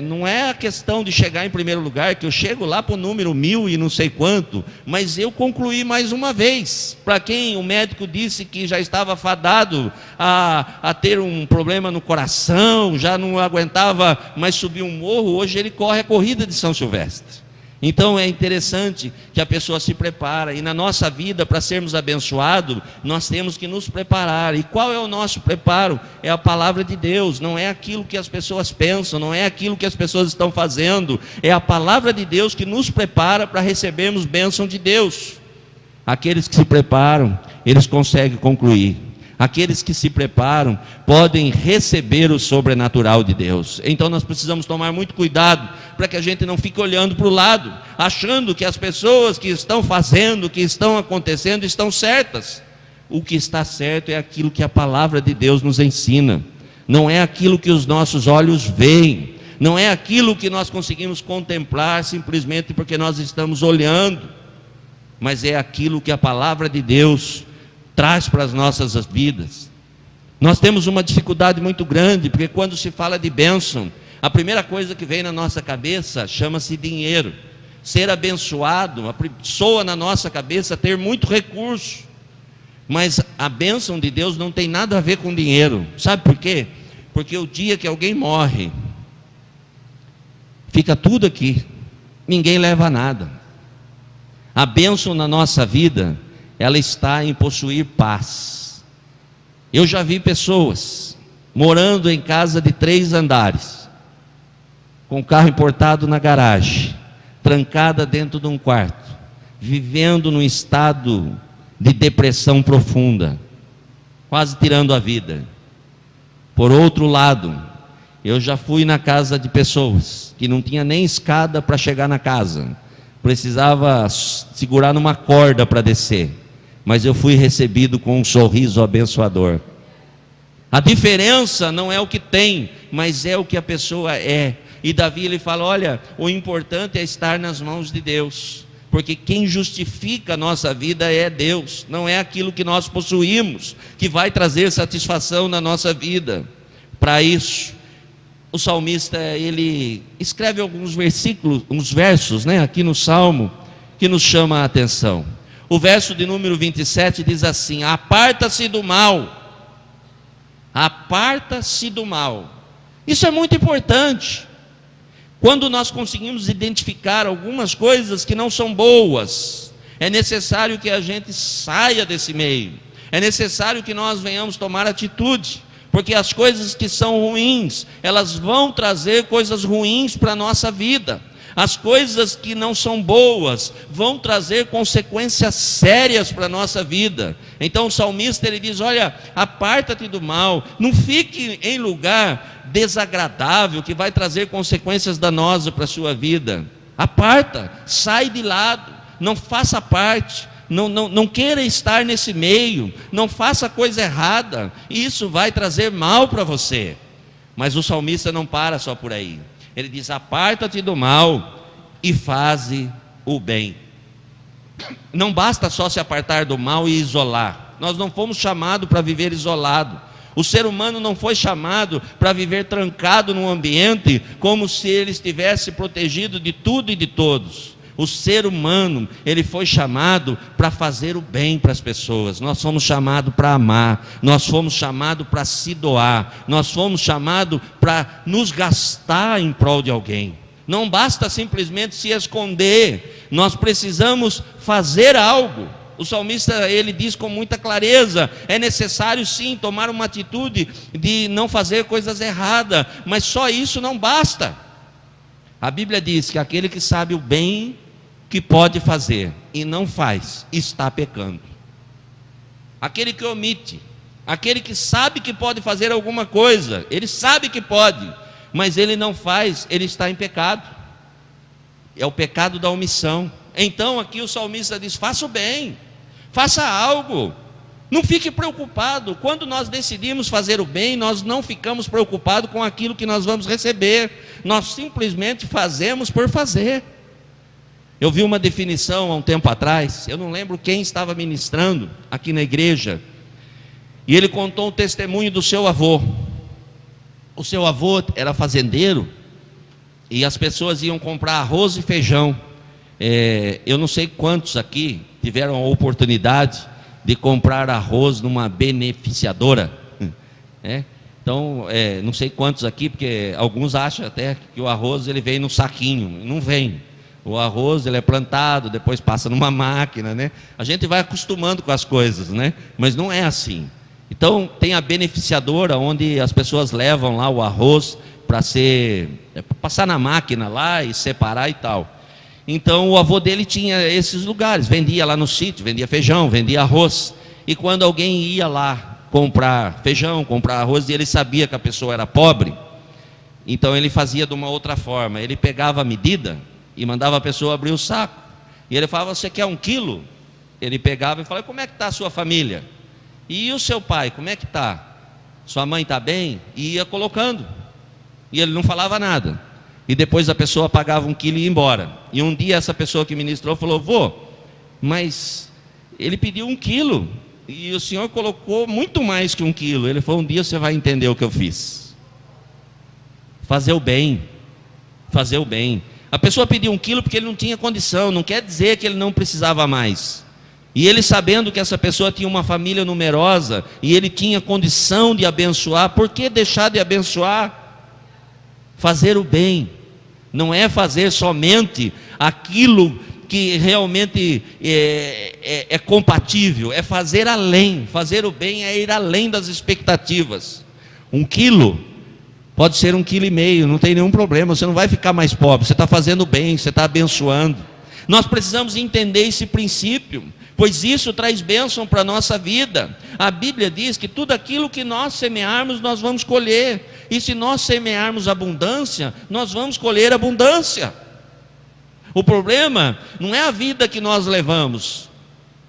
não é a questão de chegar em primeiro lugar, que eu chego lá para o número 1000 e não sei quanto, mas eu concluí mais uma vez. Para quem o médico disse que já estava fadado a ter um problema no coração, já não aguentava mais subir um morro, hoje ele corre a corrida de São Silvestre. Então é interessante que a pessoa se prepara, e na nossa vida, para sermos abençoados, nós temos que nos preparar. E qual é o nosso preparo? É a palavra de Deus, não é aquilo que as pessoas pensam, não é aquilo que as pessoas estão fazendo, é a palavra de Deus que nos prepara para recebermos bênção de Deus. Aqueles que se preparam, eles conseguem concluir. Aqueles que se preparam podem receber o sobrenatural de Deus. Então nós precisamos tomar muito cuidado para que a gente não fique olhando para o lado, achando que as pessoas que estão fazendo, que estão acontecendo, estão certas. O que está certo é aquilo que a palavra de Deus nos ensina. Não é aquilo que os nossos olhos veem, não é aquilo que nós conseguimos contemplar simplesmente porque nós estamos olhando, mas é aquilo que a palavra de Deus traz para as nossas vidas. Nós temos uma dificuldade muito grande, porque quando se fala de bênção, a primeira coisa que vem na nossa cabeça chama-se dinheiro. Ser abençoado, soa na nossa cabeça ter muito recurso, mas a bênção de Deus não tem nada a ver com dinheiro. Sabe por quê? Porque o dia que alguém morre, fica tudo aqui, ninguém leva nada. A bênção na nossa vida ela está em possuir paz. Eu já vi pessoas morando em casa de 3 andares, com o carro importado na garagem, trancada dentro de um quarto, vivendo num estado de depressão profunda, quase tirando a vida. Por outro lado, eu já fui na casa de pessoas que não tinha nem escada para chegar na casa, precisava segurar numa corda para descer, mas eu fui recebido com um sorriso abençoador. A diferença não é o que tem, mas é o que a pessoa é. E Davi, ele fala, olha, o importante é estar nas mãos de Deus, porque quem justifica a nossa vida é Deus, não é aquilo que nós possuímos, que vai trazer satisfação na nossa vida. Para isso, o salmista, ele escreve alguns versículos, uns versos, aqui no Salmo, que nos chama a atenção. O verso de número 27 diz assim: aparta-se do mal, aparta-se do mal. Isso é muito importante. Quando nós conseguimos identificar algumas coisas que não são boas, é necessário que a gente saia desse meio, é necessário que nós venhamos tomar atitude, porque as coisas que são ruins, elas vão trazer coisas ruins para a nossa vida. As coisas que não são boas vão trazer consequências sérias para a nossa vida. Então o salmista, ele diz, olha, aparta-te do mal, não fique em lugar desagradável, que vai trazer consequências danosas para a sua vida. Aparta, sai de lado, não faça parte, não queira estar nesse meio, não faça coisa errada, isso vai trazer mal para você. Mas o salmista não para só por aí. Ele diz, aparta-te do mal e faze o bem. Não basta só se apartar do mal e isolar. Nós não fomos chamados para viver isolado. O ser humano não foi chamado para viver trancado num ambiente como se ele estivesse protegido de tudo e de todos. O ser humano, ele foi chamado para fazer o bem para as pessoas. Nós fomos chamados para amar, nós fomos chamados para se doar, nós fomos chamados para nos gastar em prol de alguém. Não basta simplesmente se esconder, nós precisamos fazer algo. O salmista, ele diz com muita clareza, é necessário sim tomar uma atitude de não fazer coisas erradas, mas só isso não basta. A Bíblia diz que aquele que sabe o bem que pode fazer e não faz, está pecando. Aquele que omite, aquele que sabe que pode fazer alguma coisa, ele sabe que pode, mas ele não faz, ele está em pecado. É o pecado da omissão. Então aqui o salmista diz, faça o bem, faça algo, não fique preocupado. Quando nós decidimos fazer o bem, nós não ficamos preocupados com aquilo que nós vamos receber, nós simplesmente fazemos por fazer. Eu vi uma definição há um tempo atrás, eu não lembro quem estava ministrando aqui na igreja, e ele contou um testemunho do seu avô. O seu avô era fazendeiro, e as pessoas iam comprar arroz e feijão. Eu não sei quantos aqui tiveram a oportunidade de comprar arroz numa beneficiadora, Então, não sei quantos aqui, porque alguns acham até que o arroz ele vem no saquinho. Não vem. O arroz ele é plantado, depois passa numa máquina, A gente vai acostumando com as coisas, Mas não é assim. Então tem a beneficiadora, onde as pessoas levam lá o arroz para passar na máquina lá e separar e tal. Então o avô dele tinha esses lugares, vendia lá no sítio, vendia feijão, vendia arroz. E quando alguém ia lá comprar feijão, comprar arroz, e ele sabia que a pessoa era pobre, então ele fazia de uma outra forma. Ele pegava a medida e mandava a pessoa abrir o saco, e ele falava, você quer 1 quilo? Ele pegava e falava, como é que está a sua família? E o seu pai, como é que está? Sua mãe está bem? E ia colocando, e ele não falava nada, e depois a pessoa pagava 1 quilo e ia embora. E um dia essa pessoa que ministrou falou, vô, mas ele pediu 1 quilo, e o senhor colocou muito mais que 1 quilo. Ele falou, um dia você vai entender o que eu fiz. Fazer o bem, fazer o bem. A pessoa pediu 1 quilo porque ele não tinha condição, não quer dizer que ele não precisava mais. E ele, sabendo que essa pessoa tinha uma família numerosa, e ele tinha condição de abençoar, por que deixar de abençoar? Fazer o bem, não é fazer somente aquilo que realmente é compatível, é fazer além. Fazer o bem é ir além das expectativas. 1 quilo pode ser 1,5 quilo, não tem nenhum problema, você não vai ficar mais pobre, você está fazendo bem, você está abençoando. Nós precisamos entender esse princípio, pois isso traz bênção para a nossa vida. A Bíblia diz que tudo aquilo que nós semearmos, nós vamos colher. E se nós semearmos abundância, nós vamos colher abundância. O problema não é a vida que nós levamos.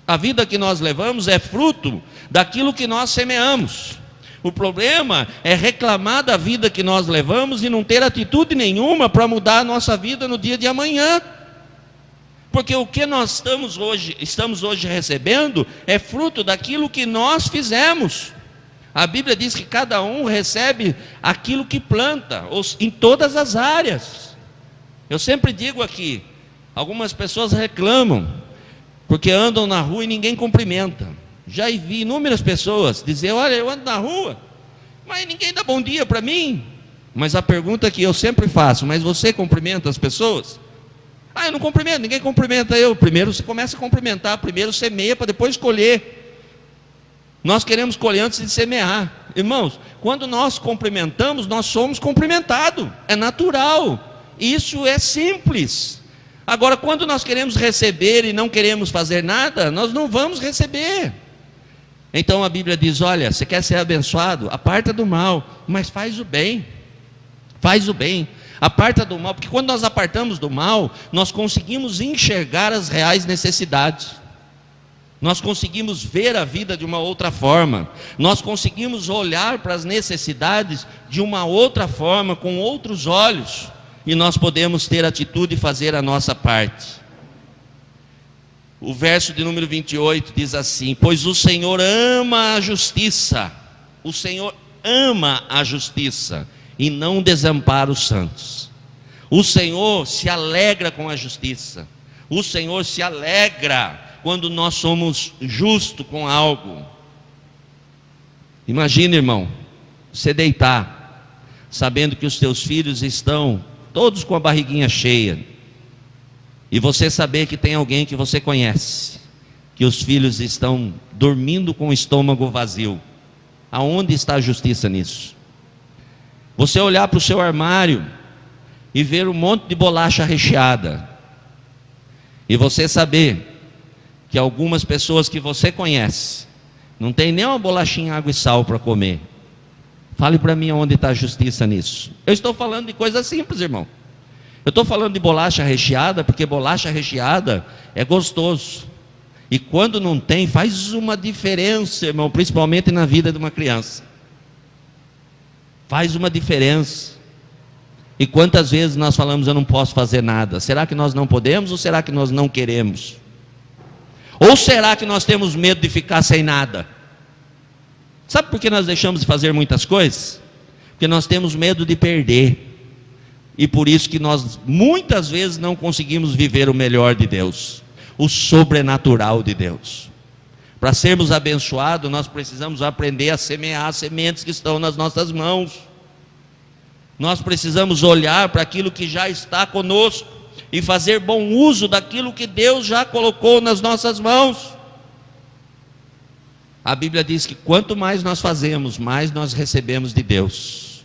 A vida que nós levamos é fruto daquilo que nós semeamos. O problema é reclamar da vida que nós levamos e não ter atitude nenhuma para mudar a nossa vida no dia de amanhã. Porque o que nós estamos hoje recebendo é fruto daquilo que nós fizemos. A Bíblia diz que cada um recebe aquilo que planta, em todas as áreas. Eu sempre digo aqui, algumas pessoas reclamam, porque andam na rua e ninguém cumprimenta. Já vi inúmeras pessoas dizer, olha, eu ando na rua, mas ninguém dá bom dia para mim. Mas a pergunta que eu sempre faço, mas você cumprimenta as pessoas? Eu não cumprimento, ninguém cumprimenta eu. Primeiro você começa a cumprimentar, primeiro semeia para depois colher. Nós queremos colher antes de semear. Irmãos, quando nós cumprimentamos, nós somos cumprimentados. É natural. Isso é simples. Agora, quando nós queremos receber e não queremos fazer nada, nós não vamos receber. Então a Bíblia diz, olha, você quer ser abençoado? Aparta do mal, mas faz o bem. Faz o bem. Aparta do mal, porque quando nós apartamos do mal, nós conseguimos enxergar as reais necessidades. Nós conseguimos ver a vida de uma outra forma. Nós conseguimos olhar para as necessidades de uma outra forma, com outros olhos. E nós podemos ter atitude e fazer a nossa parte. O verso de número 28 diz assim: pois o Senhor ama a justiça. O Senhor ama a justiça e não desampara os santos. O Senhor se alegra com a justiça. O Senhor se alegra quando nós somos justos com algo. Imagina, irmão, você deitar, sabendo que os teus filhos estão todos com a barriguinha cheia, e você saber que tem alguém que você conhece, que os filhos estão dormindo com o estômago vazio. Aonde está a justiça nisso? Você olhar para o seu armário e ver um monte de bolacha recheada, e você saber que algumas pessoas que você conhece não tem nem uma bolachinha, água e sal para comer. Fale para mim onde está a justiça nisso. Eu estou falando de coisa simples, irmão. Eu estou falando de bolacha recheada, porque bolacha recheada é gostoso. E quando não tem, faz uma diferença, irmão, principalmente na vida de uma criança. Faz uma diferença. E quantas vezes nós falamos, eu não posso fazer nada? Será que nós não podemos ou será que nós não queremos? Ou será que nós temos medo de ficar sem nada? Sabe por que nós deixamos de fazer muitas coisas? Porque nós temos medo de perder. E por isso que nós muitas vezes não conseguimos viver o melhor de Deus, o sobrenatural de Deus. Para sermos abençoados, nós precisamos aprender a semear as sementes que estão nas nossas mãos. Nós precisamos olhar para aquilo que já está conosco e fazer bom uso daquilo que Deus já colocou nas nossas mãos. A Bíblia diz que quanto mais nós fazemos, mais nós recebemos de Deus,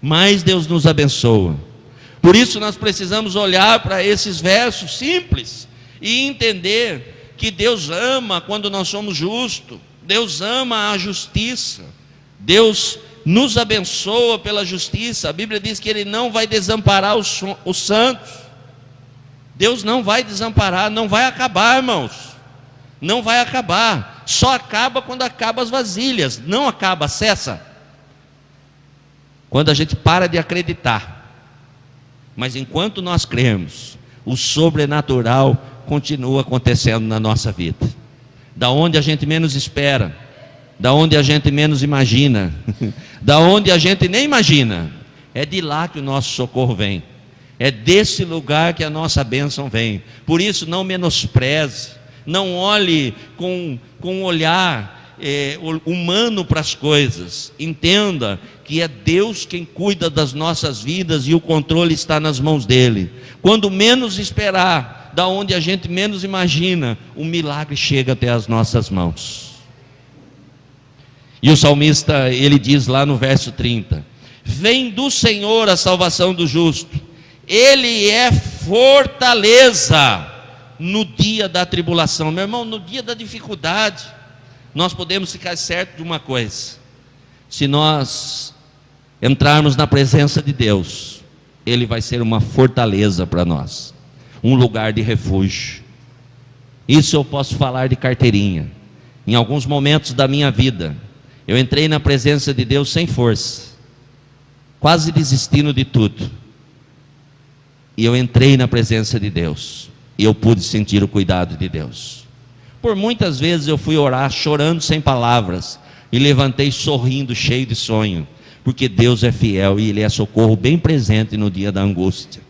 mais Deus nos abençoa. Por isso nós precisamos olhar para esses versos simples e entender que Deus ama quando nós somos justos. Deus ama a justiça. Deus nos abençoa pela justiça. A Bíblia diz que Ele não vai desamparar os santos. Deus não vai desamparar, não vai acabar, irmãos. Não vai acabar. Só acaba quando acaba as vasilhas. Não acaba, cessa. Quando a gente para de acreditar. Mas enquanto nós cremos, o sobrenatural continua acontecendo na nossa vida. Da onde a gente menos espera, da onde a gente menos imagina, da onde a gente nem imagina, é de lá que o nosso socorro vem. É desse lugar que a nossa bênção vem. Por isso não menospreze, não olhe com um olhar humano para as coisas. Entenda que é Deus quem cuida das nossas vidas e o controle está nas mãos dele. Quando menos esperar, da onde a gente menos imagina, o milagre chega até as nossas mãos. E o salmista, ele diz lá no verso 30, vem do Senhor a salvação do justo, Ele é fortaleza no dia da tribulação. Meu irmão, no dia da dificuldade, nós podemos ficar certos de uma coisa: se nós entrarmos na presença de Deus, Ele vai ser uma fortaleza para nós, um lugar de refúgio. Isso eu posso falar de carteirinha. Em alguns momentos da minha vida, eu entrei na presença de Deus sem força, quase desistindo de tudo, e eu entrei na presença de Deus, e eu pude sentir o cuidado de Deus. Por muitas vezes eu fui orar chorando sem palavras, e levantei sorrindo, cheio de sonho, porque Deus é fiel e Ele é socorro bem presente no dia da angústia.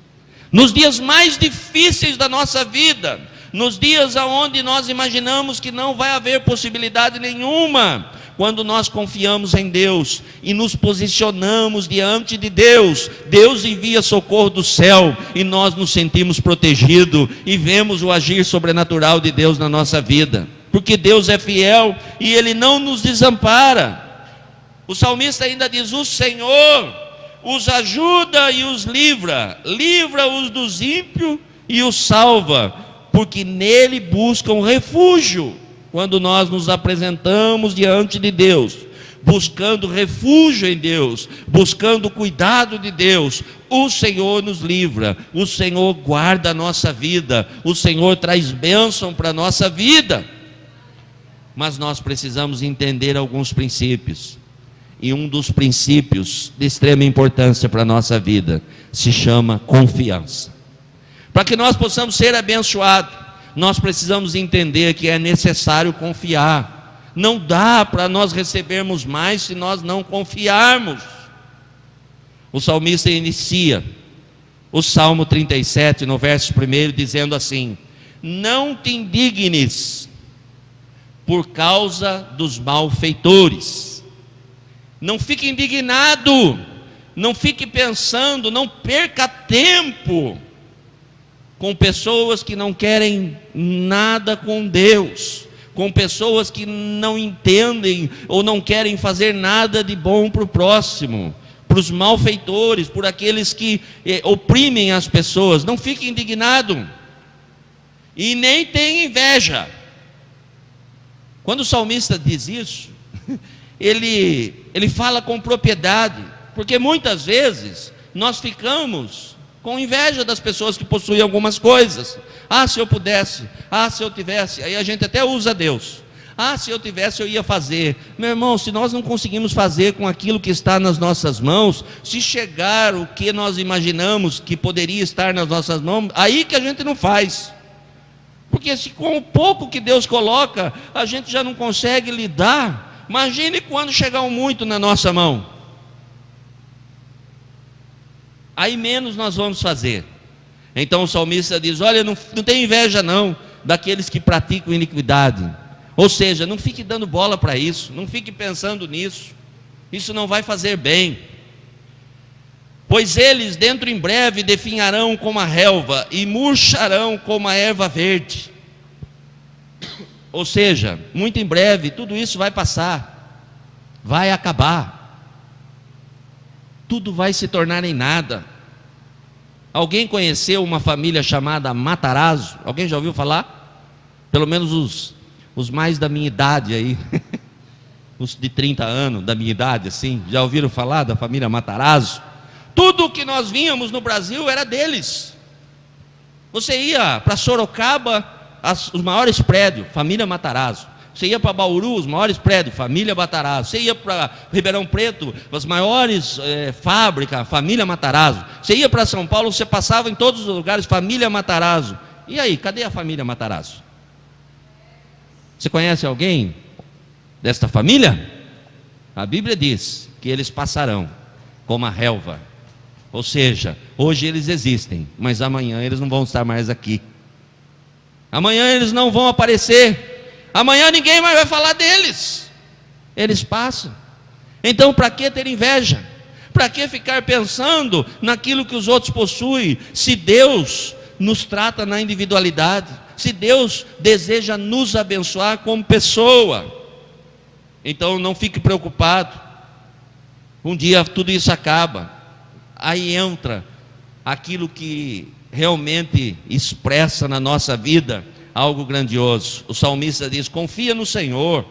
Nos dias mais difíceis da nossa vida, nos dias onde nós imaginamos que não vai haver possibilidade nenhuma, quando nós confiamos em Deus e nos posicionamos diante de Deus, Deus envia socorro do céu e nós nos sentimos protegidos e vemos o agir sobrenatural de Deus na nossa vida, porque Deus é fiel e Ele não nos desampara. O salmista ainda diz: o Senhor os ajuda e os livra, livra-os dos ímpios e os salva, porque nele buscam refúgio. Quando nós nos apresentamos diante de Deus, buscando refúgio em Deus, buscando o cuidado de Deus, o Senhor nos livra, o Senhor guarda a nossa vida, o Senhor traz bênção para a nossa vida. Mas nós precisamos entender alguns princípios, e um dos princípios de extrema importância para a nossa vida se chama confiança. Para que nós possamos ser abençoados, nós precisamos entender que é necessário confiar. Não dá para nós recebermos mais se nós não confiarmos. O salmista inicia o Salmo 37, no verso 1, dizendo assim: não te indignes por causa dos malfeitores. Não fique indignado, não fique pensando, não perca tempo com pessoas que não querem nada com Deus, com pessoas que não entendem ou não querem fazer nada de bom para o próximo, para os malfeitores, por aqueles que oprimem as pessoas. Não fique indignado e nem tenha inveja. Quando o salmista diz isso, ele fala com propriedade, porque muitas vezes nós ficamos com inveja das pessoas que possuem algumas coisas. Ah, se eu pudesse, ah, se eu tivesse. Aí a gente até usa Deus. Ah, se eu tivesse, eu ia fazer. Meu irmão, se nós não conseguimos fazer com aquilo que está nas nossas mãos, se chegar o que nós imaginamos que poderia estar nas nossas mãos, aí que a gente não faz. Porque se com o pouco que Deus coloca, a gente já não consegue lidar, imagine quando chegar o muito na nossa mão. Aí menos nós vamos fazer. Então o salmista diz: olha, não tem inveja não daqueles que praticam iniquidade. Ou seja, não fique dando bola para isso, não fique pensando nisso, isso não vai fazer bem. Pois eles dentro em breve definharão como a relva e murcharão como a erva verde. Ou seja, muito em breve tudo isso vai passar, vai acabar, tudo vai se tornar em nada. Alguém conheceu uma família chamada Matarazzo? Alguém já ouviu falar? Pelo menos os mais da minha idade aí, os de 30 anos da minha idade assim, já ouviram falar da família Matarazzo? Tudo que nós vínhamos no Brasil era deles. Você ia para Sorocaba, os maiores prédios, família Matarazzo. Você ia para Bauru, os maiores prédios, família Matarazzo. Você ia para Ribeirão Preto, as maiores fábricas, família Matarazzo. Você ia para São Paulo, você passava em todos os lugares, família Matarazzo. E aí, cadê a família Matarazzo? Você conhece alguém desta família? A Bíblia diz que eles passarão como a relva. Ou seja, hoje eles existem, mas amanhã eles não vão estar mais aqui. Amanhã eles não vão aparecer. Amanhã ninguém mais vai falar deles. Eles passam. Então para que ter inveja? Para que ficar pensando naquilo que os outros possuem? Se Deus nos trata na individualidade, se Deus deseja nos abençoar como pessoa, então não fique preocupado. Um dia tudo isso acaba. Aí entra aquilo que realmente expressa na nossa vida algo grandioso. O salmista diz: confia no Senhor.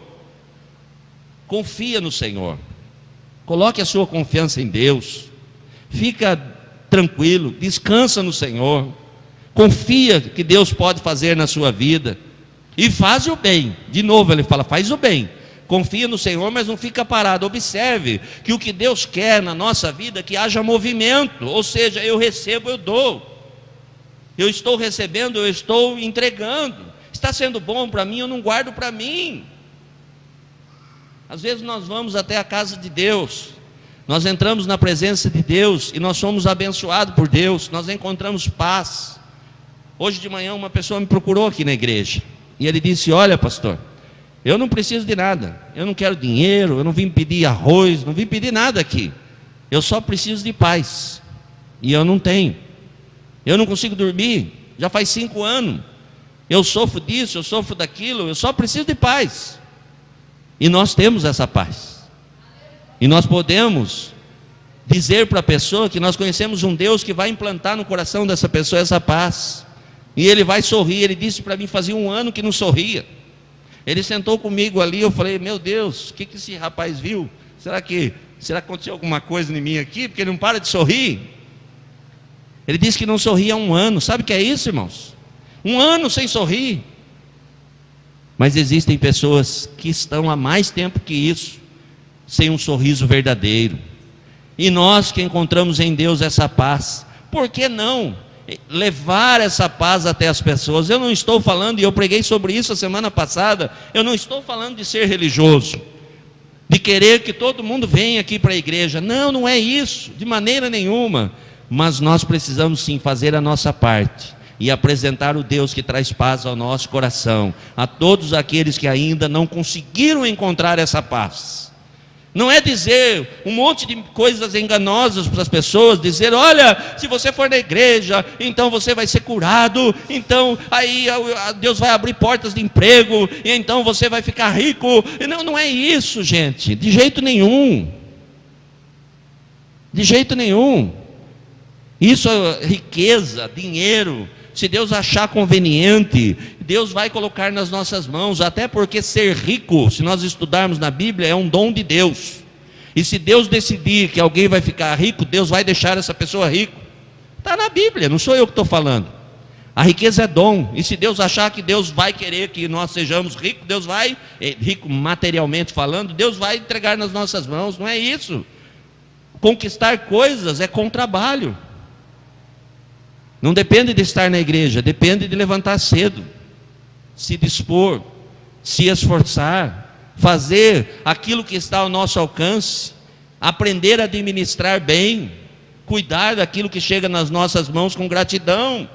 Confia no Senhor. Coloque a sua confiança em Deus. Fica tranquilo, descansa no Senhor. Confia que Deus pode fazer na sua vida. E faz o bem. De novo ele fala: faz o bem. Confia no Senhor, mas não fica parado. Observe que o que Deus quer na nossa vida é que haja movimento. Ou seja, eu recebo, eu dou. Eu estou recebendo, eu estou entregando. Está sendo bom para mim, eu não guardo para mim. Às vezes nós vamos até a casa de Deus, nós entramos na presença de Deus e nós somos abençoados por Deus, nós encontramos paz. Hoje de manhã uma pessoa me procurou aqui na igreja e ele disse: olha, pastor, eu não preciso de nada, eu não quero dinheiro, eu não vim pedir arroz, não vim pedir nada aqui, eu só preciso de paz, e eu não tenho. Eu não consigo dormir, já faz 5 anos, eu sofro disso, eu sofro daquilo, eu só preciso de paz. E nós temos essa paz, e nós podemos dizer para a pessoa que nós conhecemos um Deus que vai implantar no coração dessa pessoa essa paz, e ele vai sorrir. Ele disse para mim, fazia 1 ano que não sorria. Ele sentou comigo ali, eu falei: meu Deus, o que esse rapaz viu? Será que aconteceu alguma coisa em mim aqui? Porque ele não para de sorrir. Ele disse que não sorria há 1 ano. Sabe o que é isso, irmãos? 1 ano sem sorrir. Mas existem pessoas que estão há mais tempo que isso, sem um sorriso verdadeiro. E nós que encontramos em Deus essa paz, por que não levar essa paz até as pessoas? Eu não estou falando, e eu preguei sobre isso a semana passada, eu não estou falando de ser religioso, de querer que todo mundo venha aqui para a igreja. Não, não é isso, de maneira nenhuma. Mas nós precisamos sim fazer a nossa parte e apresentar o Deus que traz paz ao nosso coração, a todos aqueles que ainda não conseguiram encontrar essa paz. Não é dizer um monte de coisas enganosas para as pessoas, dizer: olha, se você for na igreja, então você vai ser curado, então aí Deus vai abrir portas de emprego, e então você vai ficar rico. Não, não é isso, gente, de jeito nenhum. De jeito nenhum. Isso é riqueza, dinheiro. Se Deus achar conveniente, Deus vai colocar nas nossas mãos. Até porque ser rico, se nós estudarmos na Bíblia, é um dom de Deus. E se Deus decidir que alguém vai ficar rico, Deus vai deixar essa pessoa rico. Está na Bíblia, não sou eu que estou falando. A riqueza é dom. E se Deus achar que Deus vai querer que nós sejamos ricos, Deus vai, rico materialmente falando, Deus vai entregar nas nossas mãos. Não é isso. Conquistar coisas é com trabalho. Não depende de estar na igreja, depende de levantar cedo, se dispor, se esforçar, fazer aquilo que está ao nosso alcance, aprender a administrar bem, cuidar daquilo que chega nas nossas mãos com gratidão,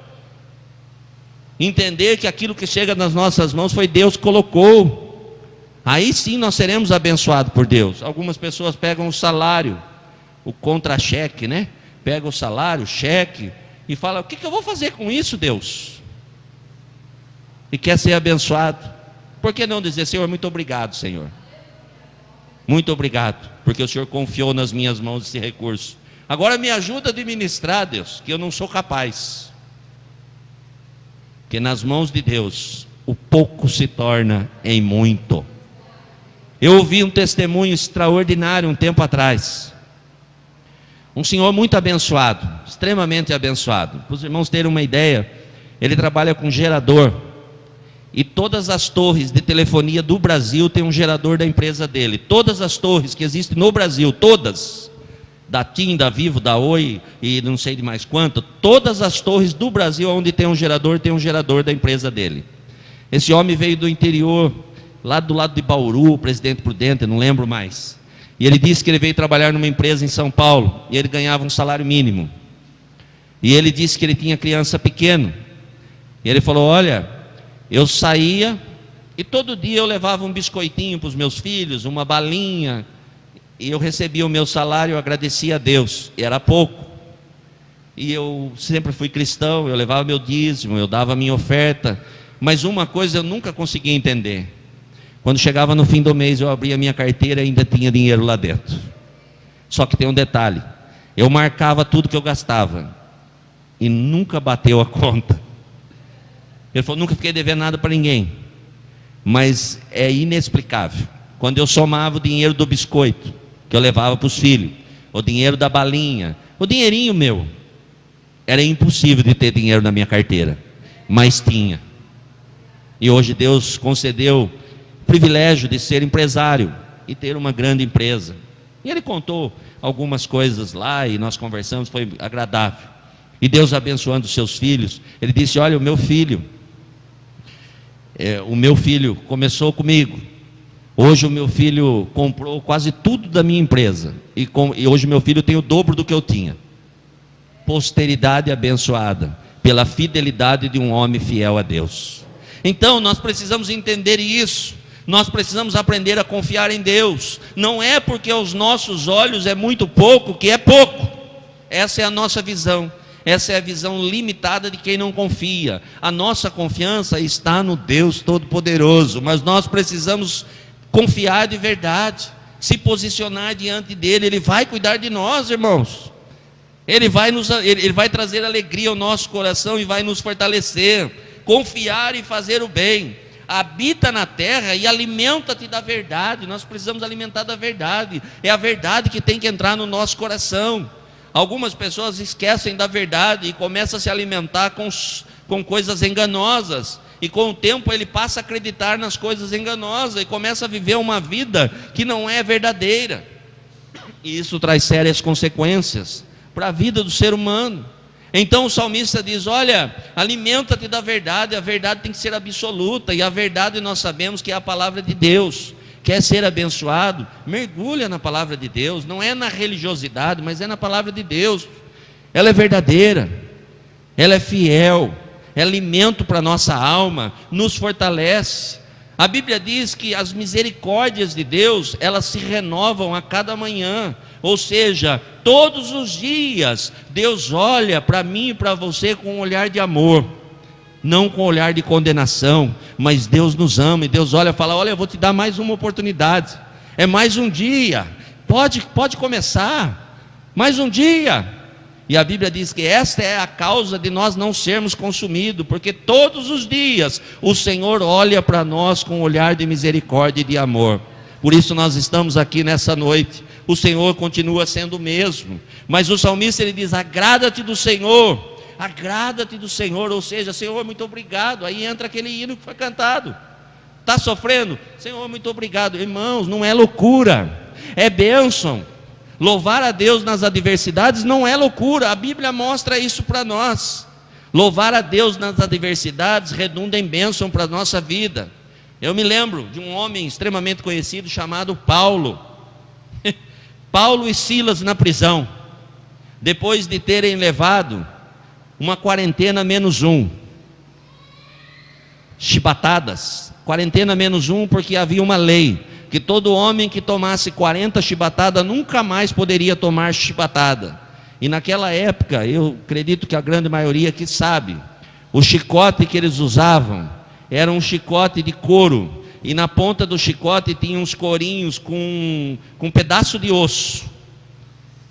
entender que aquilo que chega nas nossas mãos foi Deus que colocou. Aí sim nós seremos abençoados por Deus. Algumas pessoas pegam o salário, o contra-cheque, né? Pegam o salário, o cheque, e fala: o que eu vou fazer com isso, Deus? E quer ser abençoado. Por que não dizer: Senhor, muito obrigado, Senhor, muito obrigado, porque o Senhor confiou nas minhas mãos esse recurso. Agora me ajuda a administrar, Deus, que eu não sou capaz. Porque nas mãos de Deus o pouco se torna em muito. Eu ouvi um testemunho extraordinário um tempo atrás. Um senhor muito abençoado, extremamente abençoado. Para os irmãos terem uma ideia, ele trabalha com gerador. E todas as torres de telefonia do Brasil tem um gerador da empresa dele. Todas as torres que existem no Brasil, todas, da TIM, da Vivo, da Oi e não sei de mais quanto, todas as torres do Brasil onde tem um gerador da empresa dele. Esse homem veio do interior, lá do lado de Bauru, Presidente Prudente, não lembro mais. E ele disse que ele veio trabalhar numa empresa em São Paulo, e ele ganhava um salário mínimo. E ele disse que ele tinha criança pequena. E ele falou: olha, eu saía e todo dia eu levava um biscoitinho para os meus filhos, uma balinha, e eu recebia o meu salário, eu agradecia a Deus, e era pouco. e eu sempre fui cristão, eu levava meu dízimo, eu dava minha oferta, mas uma coisa eu nunca conseguia entender: quando chegava no fim do mês, eu abria minha carteira e ainda tinha dinheiro lá dentro. Só que tem um detalhe: eu marcava tudo que eu gastava e nunca bateu a conta. Ele falou: nunca fiquei devendo nada para ninguém, mas é inexplicável. Quando eu somava o dinheiro do biscoito que eu levava para os filhos, o dinheiro da balinha, o dinheirinho meu, era impossível de ter dinheiro na minha carteira, mas tinha. E hoje Deus concedeu o privilégio de ser empresário e ter uma grande empresa. E ele contou algumas coisas lá e nós conversamos, foi agradável. E Deus abençoando os seus filhos, ele disse: olha, o meu filho começou comigo. Hoje o meu filho comprou quase tudo da minha empresa, e hoje meu filho tem o dobro do que eu tinha. Posteridade abençoada pela fidelidade de um homem fiel a Deus. Então nós precisamos entender isso. Nós precisamos aprender a confiar em Deus. Não é porque aos nossos olhos é muito pouco que é pouco. Essa é a nossa visão. Essa é a visão limitada de quem não confia. A nossa confiança está no Deus Todo-Poderoso, mas nós precisamos confiar de verdade, se posicionar diante dele. Ele vai cuidar de nós, irmãos. Ele vai trazer alegria ao nosso coração e vai nos fortalecer. Confiar e fazer o bem. Habita na terra e alimenta-te da verdade. Nós precisamos alimentar da verdade. É a verdade que tem que entrar no nosso coração. Algumas pessoas esquecem da verdade e começam a se alimentar com coisas enganosas. E com o tempo ele passa a acreditar nas coisas enganosas e começa a viver uma vida que não é verdadeira. E isso traz sérias consequências para a vida do ser humano. Então o salmista diz: olha, alimenta-te da verdade. A verdade tem que ser absoluta, e a verdade nós sabemos que é a palavra de Deus. Quer ser abençoado? Mergulha na palavra de Deus. Não é na religiosidade, mas é na palavra de Deus. Ela é verdadeira, ela é fiel, é alimento para a nossa alma, nos fortalece. A Bíblia diz que as misericórdias de Deus, elas se renovam a cada manhã. Ou seja, todos os dias Deus olha para mim e para você com um olhar de amor, não com um olhar de condenação. Mas Deus nos ama, e Deus olha e fala: olha, eu vou te dar mais uma oportunidade, é mais um dia, pode começar, mais um dia. E a Bíblia diz que esta é a causa de nós não sermos consumidos, porque todos os dias o Senhor olha para nós com um olhar de misericórdia e de amor. Por isso nós estamos aqui nessa noite. O Senhor continua sendo o mesmo, mas o salmista ele diz: agrada-te do Senhor, agrada-te do Senhor. Ou seja, Senhor, muito obrigado. Aí entra aquele hino que foi cantado. Está sofrendo? Senhor, muito obrigado. Irmãos, não é loucura, é bênção. Louvar a Deus nas adversidades não é loucura. A Bíblia mostra isso para nós. Louvar a Deus nas adversidades redunda em bênção para a nossa vida. Eu me lembro de um homem extremamente conhecido chamado Paulo. Paulo e Silas na prisão, depois de terem levado uma quarentena -1, chibatadas, quarentena -1, porque havia uma lei, que todo homem que tomasse 40 chibatadas, nunca mais poderia tomar chibatada. E naquela época, eu acredito que a grande maioria aqui sabe, o chicote que eles usavam, era um chicote de couro, e na ponta do chicote tinha uns corinhos com um pedaço de osso,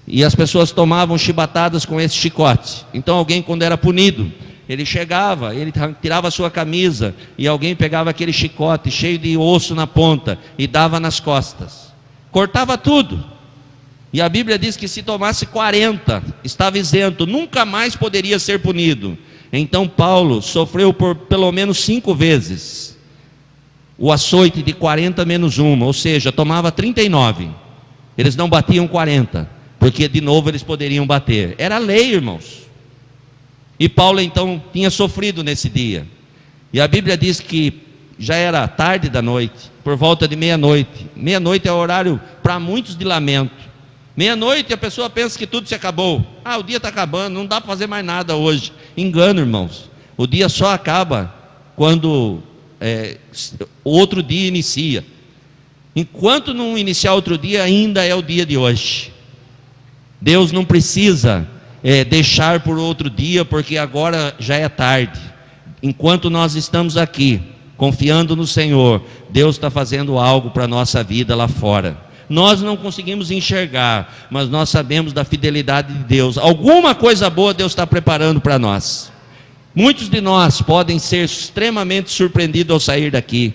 e as pessoas tomavam chibatadas com esse chicote. Então alguém, quando era punido, ele chegava, ele tirava a sua camisa, e alguém pegava aquele chicote cheio de osso na ponta e dava nas costas, cortava tudo. E a Bíblia diz que se tomasse 40, estava isento, nunca mais poderia ser punido. Então Paulo sofreu por pelo menos 5 vezes o açoite de 40 -1, ou seja, tomava 39, eles não batiam 40, porque de novo eles poderiam bater, era lei, irmãos. E Paulo então tinha sofrido nesse dia, e a Bíblia diz que já era tarde da noite, por volta de meia-noite. Meia-noite é o horário para muitos de lamento. Meia-noite a pessoa pensa que tudo se acabou, o dia está acabando, não dá para fazer mais nada hoje. Engano, irmãos, o dia só acaba quando outro dia inicia. Enquanto não iniciar outro dia, ainda é o dia de hoje. Deus não precisa deixar por outro dia, porque agora já é tarde. Enquanto nós estamos aqui, confiando no Senhor, Deus está fazendo algo para a nossa vida lá fora. Nós não conseguimos enxergar, mas nós sabemos da fidelidade de Deus. Alguma coisa boa Deus está preparando para nós. Muitos de nós podem ser extremamente surpreendidos ao sair daqui,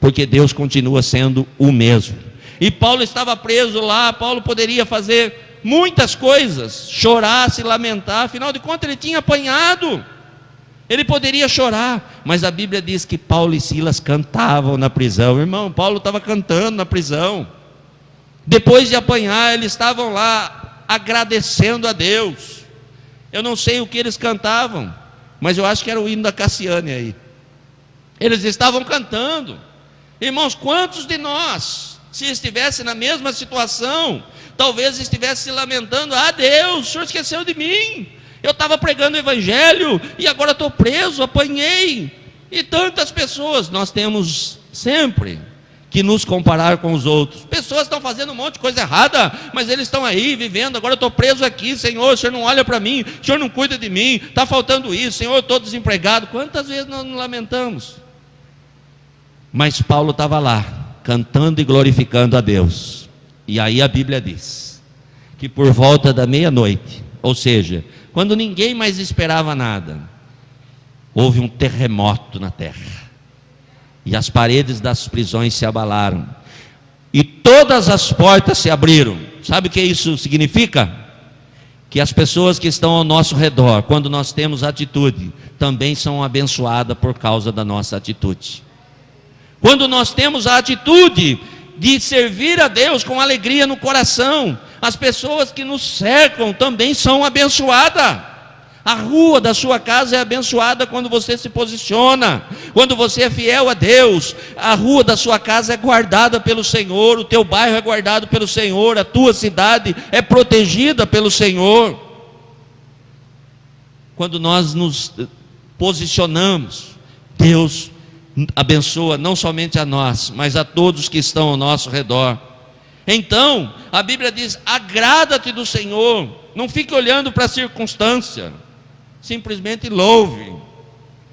porque Deus continua sendo o mesmo. E Paulo estava preso lá. Paulo poderia fazer muitas coisas, chorar, se lamentar, afinal de contas ele tinha apanhado. Ele poderia chorar, mas a Bíblia diz que Paulo e Silas cantavam na prisão. Irmão, Paulo estava cantando na prisão. Depois de apanhar, eles estavam lá agradecendo a Deus. Eu não sei o que eles cantavam, mas eu acho que era o hino da Cassiane aí. Eles estavam cantando. Irmãos, quantos de nós, se estivesse na mesma situação, talvez estivesse se lamentando: ah, Deus, o Senhor esqueceu de mim. Eu estava pregando o Evangelho e agora estou preso, apanhei. E tantas pessoas, nós temos sempre que nos comparar com os outros. Pessoas estão fazendo um monte de coisa errada, mas eles estão aí vivendo. Agora eu estou preso aqui, Senhor, o Senhor não olha para mim, o Senhor não cuida de mim, está faltando isso, Senhor, eu estou desempregado. Quantas vezes nós nos lamentamos? Mas Paulo estava lá, cantando e glorificando a Deus. E aí a Bíblia diz que por volta da meia-noite, ou seja, quando ninguém mais esperava nada, houve um terremoto na terra, e as paredes das prisões se abalaram, e todas as portas se abriram. Sabe o que isso significa? Que as pessoas que estão ao nosso redor, quando nós temos atitude, também são abençoadas por causa da nossa atitude. Quando nós temos a atitude de servir a Deus com alegria no coração, as pessoas que nos cercam também são abençoadas. A rua da sua casa é abençoada quando você se posiciona, quando você é fiel a Deus. A rua da sua casa é guardada pelo Senhor, o teu bairro é guardado pelo Senhor, a tua cidade é protegida pelo Senhor. Quando nós nos posicionamos, Deus abençoa não somente a nós, mas a todos que estão ao nosso redor. Então, a Bíblia diz: agrada-te do Senhor, não fique olhando para a circunstância, simplesmente louve,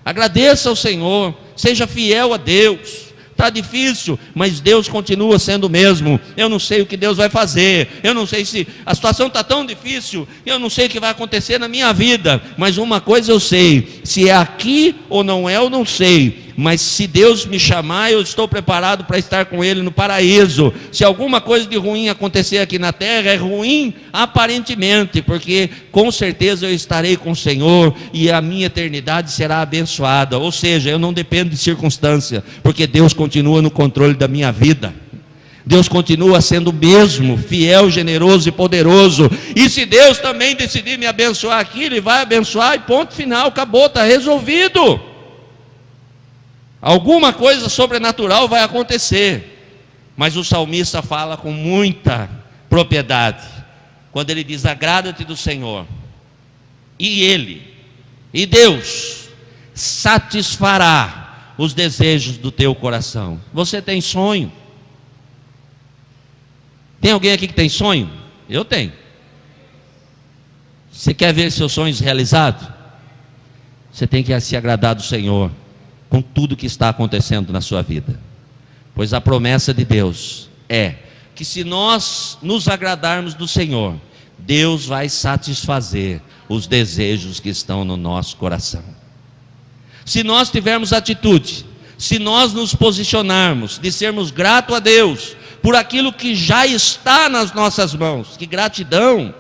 agradeça ao Senhor, seja fiel a Deus. Está difícil, mas Deus continua sendo o mesmo. Eu não sei o que Deus vai fazer, eu não sei se a situação está tão difícil, eu não sei o que vai acontecer na minha vida, mas uma coisa eu sei: se é aqui ou não é, eu não sei. Mas se Deus me chamar, eu estou preparado para estar com Ele no paraíso. Se alguma coisa de ruim acontecer aqui na terra, é ruim aparentemente, porque com certeza eu estarei com o Senhor e a minha eternidade será abençoada. Ou seja, eu não dependo de circunstância, porque Deus continua no controle da minha vida. Deus continua sendo o mesmo, fiel, generoso e poderoso. E se Deus também decidir me abençoar aqui, Ele vai abençoar, e ponto final, acabou, está resolvido. Alguma coisa sobrenatural vai acontecer. Mas o salmista fala com muita propriedade, quando ele diz: agrada-te do Senhor, e Ele, e Deus, satisfará os desejos do teu coração. Você tem sonho? Tem alguém aqui que tem sonho? Eu tenho. Você quer ver seus sonhos realizados? Você tem que se agradar do Senhor com tudo que está acontecendo na sua vida, pois a promessa de Deus é que se nós nos agradarmos do Senhor, Deus vai satisfazer os desejos que estão no nosso coração. Se nós tivermos atitude, se nós nos posicionarmos de sermos gratos a Deus por aquilo que já está nas nossas mãos, que gratidão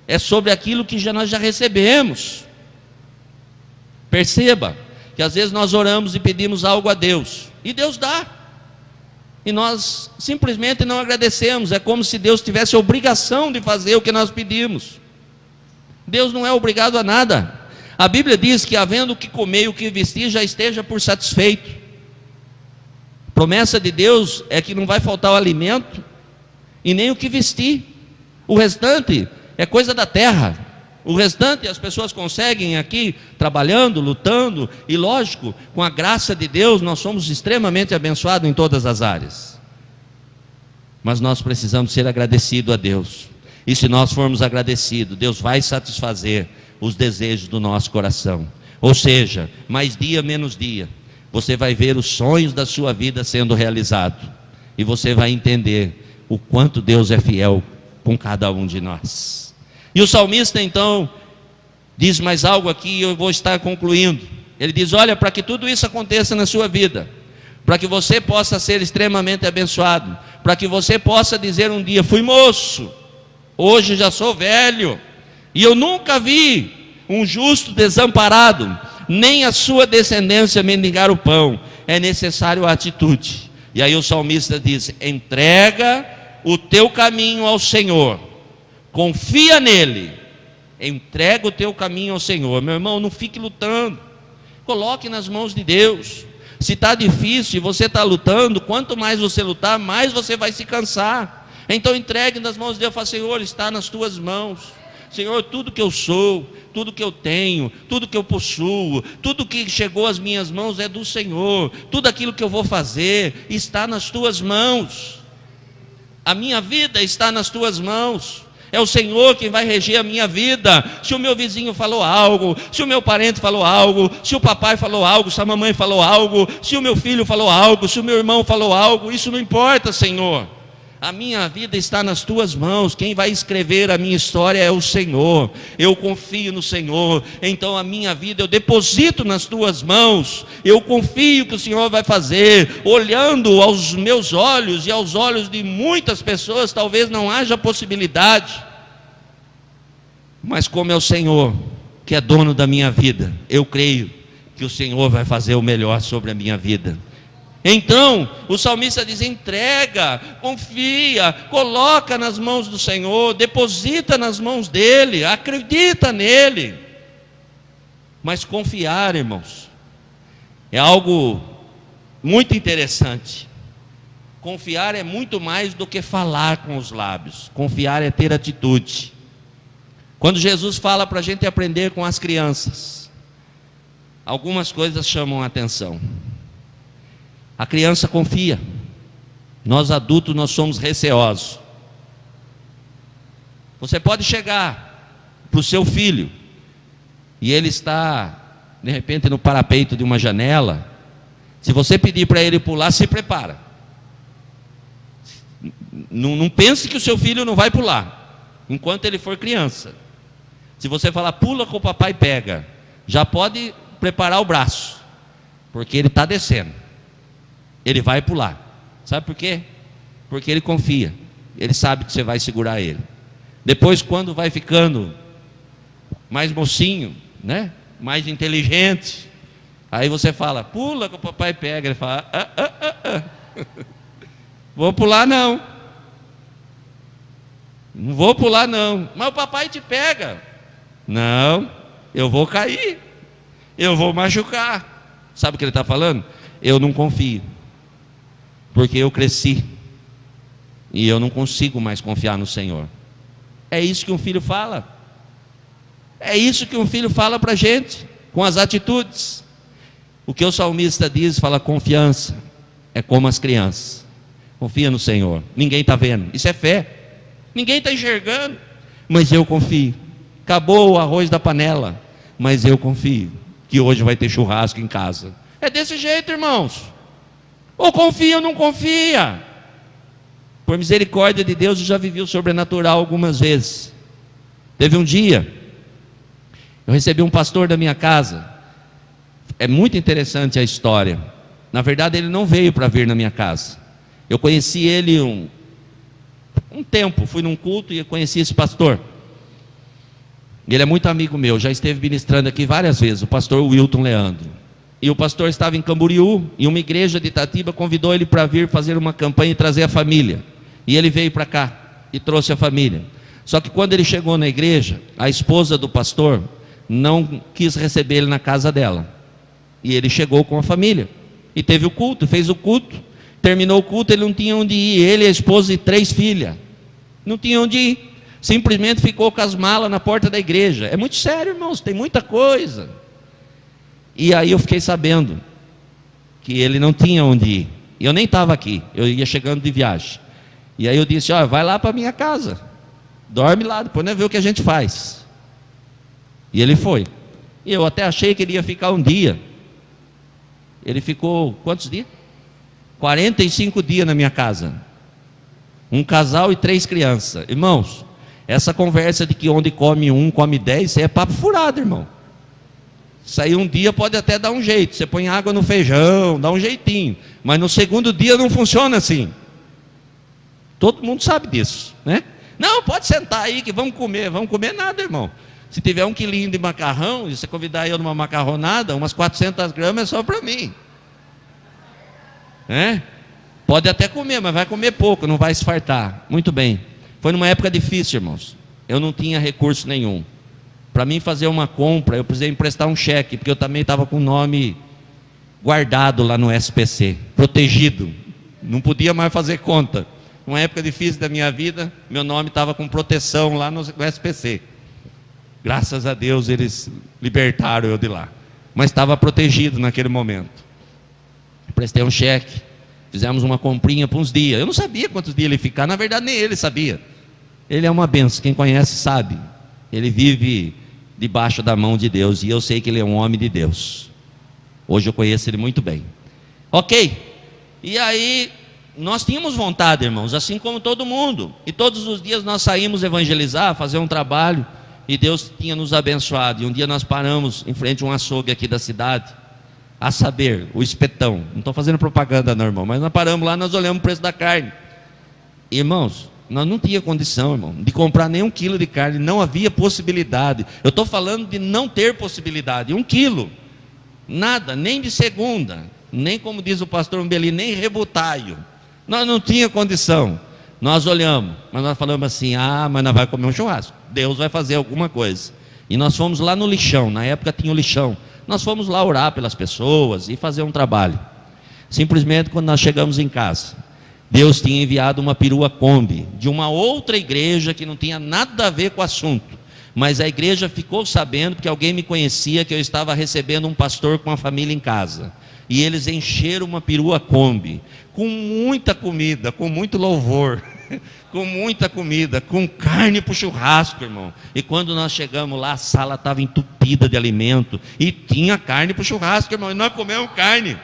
é sobre aquilo que nós já recebemos. Perceba que às vezes nós oramos e pedimos algo a Deus, e Deus dá, e nós simplesmente não agradecemos. É como se Deus tivesse a obrigação de fazer o que nós pedimos. Deus não é obrigado a nada. A Bíblia diz que havendo o que comer e o que vestir, já esteja por satisfeito. A promessa de Deus é que não vai faltar o alimento e nem o que vestir. O restante é coisa da terra. O restante as pessoas conseguem aqui, trabalhando, lutando, e lógico, com a graça de Deus, nós somos extremamente abençoados em todas as áreas. Mas nós precisamos ser agradecidos a Deus. E se nós formos agradecidos, Deus vai satisfazer os desejos do nosso coração. Ou seja, mais dia menos dia, você vai ver os sonhos da sua vida sendo realizados. E você vai entender o quanto Deus é fiel com cada um de nós. E o salmista então diz mais algo aqui, eu vou estar concluindo. Ele diz: olha, para que tudo isso aconteça na sua vida, para que você possa ser extremamente abençoado, para que você possa dizer um dia: fui moço, hoje já sou velho, e eu nunca vi um justo desamparado, nem a sua descendência mendigar o pão. É necessário a atitude. E aí o salmista diz: entrega o teu caminho ao Senhor, confia nele, entrega o teu caminho ao Senhor. Meu irmão, não fique lutando, coloque nas mãos de Deus. Se está difícil e você está lutando, quanto mais você lutar, mais você vai se cansar. Então entregue nas mãos de Deus. Fala: Senhor, está nas tuas mãos. Senhor, tudo que eu sou, tudo que eu tenho, tudo que eu possuo, tudo que chegou às minhas mãos é do Senhor. Tudo aquilo que eu vou fazer está nas tuas mãos. A minha vida está nas tuas mãos. É o Senhor quem vai reger a minha vida. Se o meu vizinho falou algo, se o meu parente falou algo, se o papai falou algo, se a mamãe falou algo, se o meu filho falou algo, se o meu irmão falou algo, isso não importa, Senhor. A minha vida está nas tuas mãos. Quem vai escrever a minha história é o Senhor. Eu confio no Senhor. Então a minha vida eu deposito nas tuas mãos. Eu confio que o Senhor vai fazer. Olhando aos meus olhos e aos olhos de muitas pessoas, talvez não haja possibilidade, mas como é o Senhor que é dono da minha vida, eu creio que o Senhor vai fazer o melhor sobre a minha vida. Então o salmista diz: entrega, confia, coloca nas mãos do Senhor, deposita nas mãos dele, acredita nele. Mas confiar, irmãos, é algo muito interessante. Confiar é muito mais do que falar com os lábios. Confiar é ter atitude. Quando Jesus fala para a gente aprender com as crianças, algumas coisas chamam a atenção. A criança confia. Nós adultos, nós somos receosos. Você pode chegar para o seu filho e ele está, de repente, no parapeito de uma janela. Se você pedir para ele pular, se prepara. Não pense que o seu filho não vai pular enquanto ele for criança. Se você falar: pula que o papai pega, já pode preparar o braço, porque ele está descendo. Ele vai pular. Sabe por quê? Porque ele confia. Ele sabe que você vai segurar ele. Depois, quando vai ficando mais mocinho, né? Mais inteligente, aí você fala: pula que o papai pega. Ele fala: vou pular não. Não vou pular não. Mas o papai te pega. Não, eu vou cair. Eu vou machucar. Sabe o que ele está falando? Eu não confio. Porque eu cresci e eu não consigo mais confiar no Senhor. É isso que um filho fala. É isso que um filho fala para a gente, com as atitudes. O que o salmista diz, fala: confiança é como as crianças. Confia no Senhor. Ninguém está vendo. Isso é fé. Ninguém está enxergando, mas eu confio. Acabou o arroz da panela, mas eu confio que hoje vai ter churrasco em casa. É desse jeito, irmãos. Ou confia ou não confia. Por misericórdia de Deus, eu já vivi o sobrenatural algumas vezes. Teve um dia, eu recebi um pastor da minha casa. É muito interessante a história. Na verdade, ele não veio para vir na minha casa. Eu conheci ele um tempo, fui num culto e eu conheci esse pastor. Ele é muito amigo meu, já esteve ministrando aqui várias vezes, o pastor Wilton Leandro. E o pastor estava em Camboriú, e uma igreja de Itatiba convidou ele para vir fazer uma campanha e trazer a família. E ele veio para cá e trouxe a família. Só que quando ele chegou na igreja, a esposa do pastor não quis receber ele na casa dela. E ele chegou com a família e teve o culto, fez o culto. Terminou o culto, ele não tinha onde ir. Ele, a esposa e 3 filhas. Não tinha onde ir. Simplesmente ficou com as malas na porta da igreja. É muito sério, irmãos, tem muita coisa. E aí eu fiquei sabendo que ele não tinha onde ir. E eu nem estava aqui, eu ia chegando de viagem. E aí eu disse: vai lá para minha casa. Dorme lá, depois nós vemos o que a gente faz. E ele foi. E eu até achei que ele ia ficar um dia. Ele ficou quantos dias? 45 dias na minha casa. Um casal e 3 crianças. Irmãos, essa conversa de que onde come um, come 10, isso aí é papo furado, irmão. Isso aí um dia pode até dar um jeito. Você põe água no feijão, dá um jeitinho. Mas no segundo dia não funciona assim. Todo mundo sabe disso, né? Não, pode sentar aí que vamos comer. Vamos comer nada, irmão. Se tiver 1 quilinho de macarrão, e você convidar eu numa macarronada, umas 400 gramas é só para mim. Pode até comer, mas vai comer pouco, não vai se fartar. Muito bem. Foi numa época difícil, irmãos. Eu não tinha recurso nenhum. Para mim fazer uma compra, eu precisei emprestar um cheque, porque eu também estava com o nome guardado lá no SPC, protegido. Não podia mais fazer conta. Numa época difícil da minha vida, meu nome estava com proteção lá no SPC. Graças a Deus eles libertaram eu de lá. Mas estava protegido naquele momento. Emprestei um cheque, fizemos uma comprinha por uns dias. Eu não sabia quantos dias ele ia ficar, na verdade nem ele sabia. Ele é uma benção, quem conhece sabe. Ele vive debaixo da mão de Deus, e eu sei que ele é um homem de Deus. Hoje eu conheço ele muito bem. Ok, e aí nós tínhamos vontade, irmãos, assim como todo mundo. E todos os dias nós saímos evangelizar, fazer um trabalho, e Deus tinha nos abençoado. E um dia nós paramos em frente a um açougue aqui da cidade, a saber, o Espetão. Não estou fazendo propaganda não, irmão, mas nós paramos lá, nós olhamos o preço da carne. Irmãos, nós não tínhamos condição, irmão, de comprar nem 1 quilo de carne. Não havia possibilidade. Eu estou falando de não ter possibilidade. 1 quilo, nada, nem de segunda, nem como diz o pastor Umbeli, nem rebutaio. Nós não tínhamos condição. Nós olhamos, mas nós falamos assim: mas nós vamos comer um churrasco, Deus vai fazer alguma coisa. E nós fomos lá no lixão, na época tinha o lixão. Nós fomos lá orar pelas pessoas e fazer um trabalho. Simplesmente quando nós chegamos em casa, Deus tinha enviado uma perua Kombi de uma outra igreja que não tinha nada a ver com o assunto. Mas a igreja ficou sabendo, porque alguém me conhecia, que eu estava recebendo um pastor com uma família em casa. E eles encheram uma perua Kombi com muita comida, com muito louvor, com muita comida, com carne para o churrasco, irmão. E quando nós chegamos lá, a sala estava entupida de alimento e tinha carne para o churrasco, irmão. E nós comemos carne.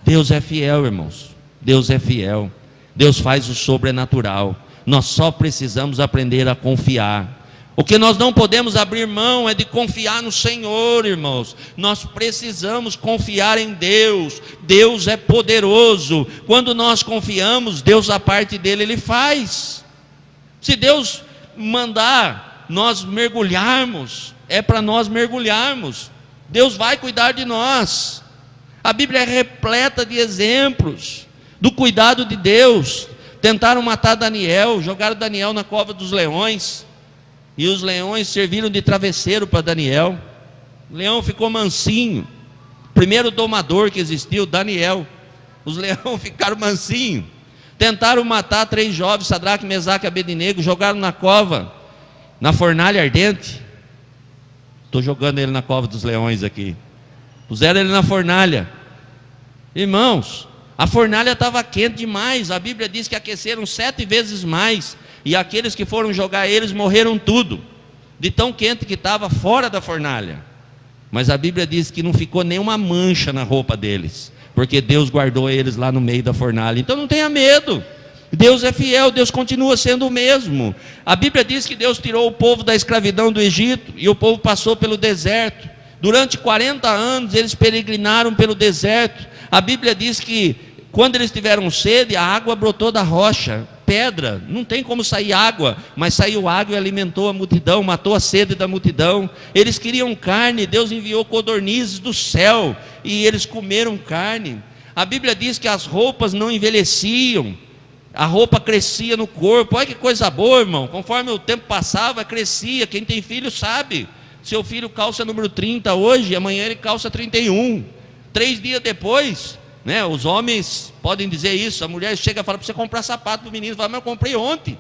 Deus é fiel, irmãos. Deus é fiel. Deus faz o sobrenatural. Nós só precisamos aprender a confiar. O que nós não podemos abrir mão é de confiar no Senhor, irmãos. Nós precisamos confiar em Deus. Deus é poderoso. Quando nós confiamos, Deus, a parte dele, Ele faz. Se Deus mandar nós mergulharmos, é para nós mergulharmos. Deus vai cuidar de nós. A Bíblia é repleta de exemplos do cuidado de Deus. Tentaram matar Daniel, jogaram Daniel na cova dos leões. E os leões serviram de travesseiro para Daniel. O leão ficou mansinho. Primeiro domador que existiu, Daniel. Os leões ficaram mansinhos. Tentaram matar 3 jovens, Sadraque, Mesaque e Abednego. Jogaram na cova, na fornalha ardente. Estou jogando ele na cova dos leões aqui. Puseram ele na fornalha. Irmãos, a fornalha estava quente demais. A Bíblia diz que aqueceram 7 vezes mais. E aqueles que foram jogar eles morreram tudo, de tão quente que estava fora da fornalha. Mas a Bíblia diz que não ficou nenhuma mancha na roupa deles, porque Deus guardou eles lá no meio da fornalha. Então não tenha medo, Deus é fiel, Deus continua sendo o mesmo. A Bíblia diz que Deus tirou o povo da escravidão do Egito, e o povo passou pelo deserto. Durante 40 anos eles peregrinaram pelo deserto. A Bíblia diz que quando eles tiveram sede, a água brotou da rocha. Pedra, não tem como sair água, mas saiu água e alimentou a multidão, matou a sede da multidão. Eles queriam carne, Deus enviou codornizes do céu e eles comeram carne. A Bíblia diz que as roupas não envelheciam, a roupa crescia no corpo. Olha que coisa boa, irmão. Conforme o tempo passava, crescia. Quem tem filho sabe. Seu filho calça número 30 hoje, amanhã ele calça 31. 3 dias depois, né, os homens podem dizer isso. A mulher chega e fala para você comprar sapato para o menino. Fala: mas eu comprei ontem.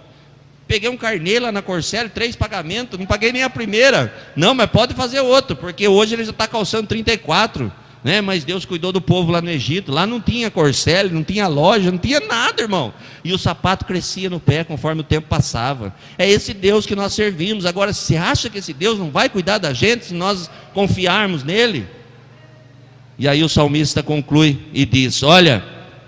Peguei um carnê lá na Corcel, 3 pagamentos, não paguei nem a primeira. Não, mas pode fazer outro, porque hoje ele já está calçando 34. né? Mas Deus cuidou do povo lá no Egito. Lá não tinha corcel, não tinha loja, não tinha nada, irmão. E o sapato crescia no pé conforme o tempo passava. É esse Deus que nós servimos. Agora, você acha que esse Deus não vai cuidar da gente se nós confiarmos nele? E aí o salmista conclui e diz: olha,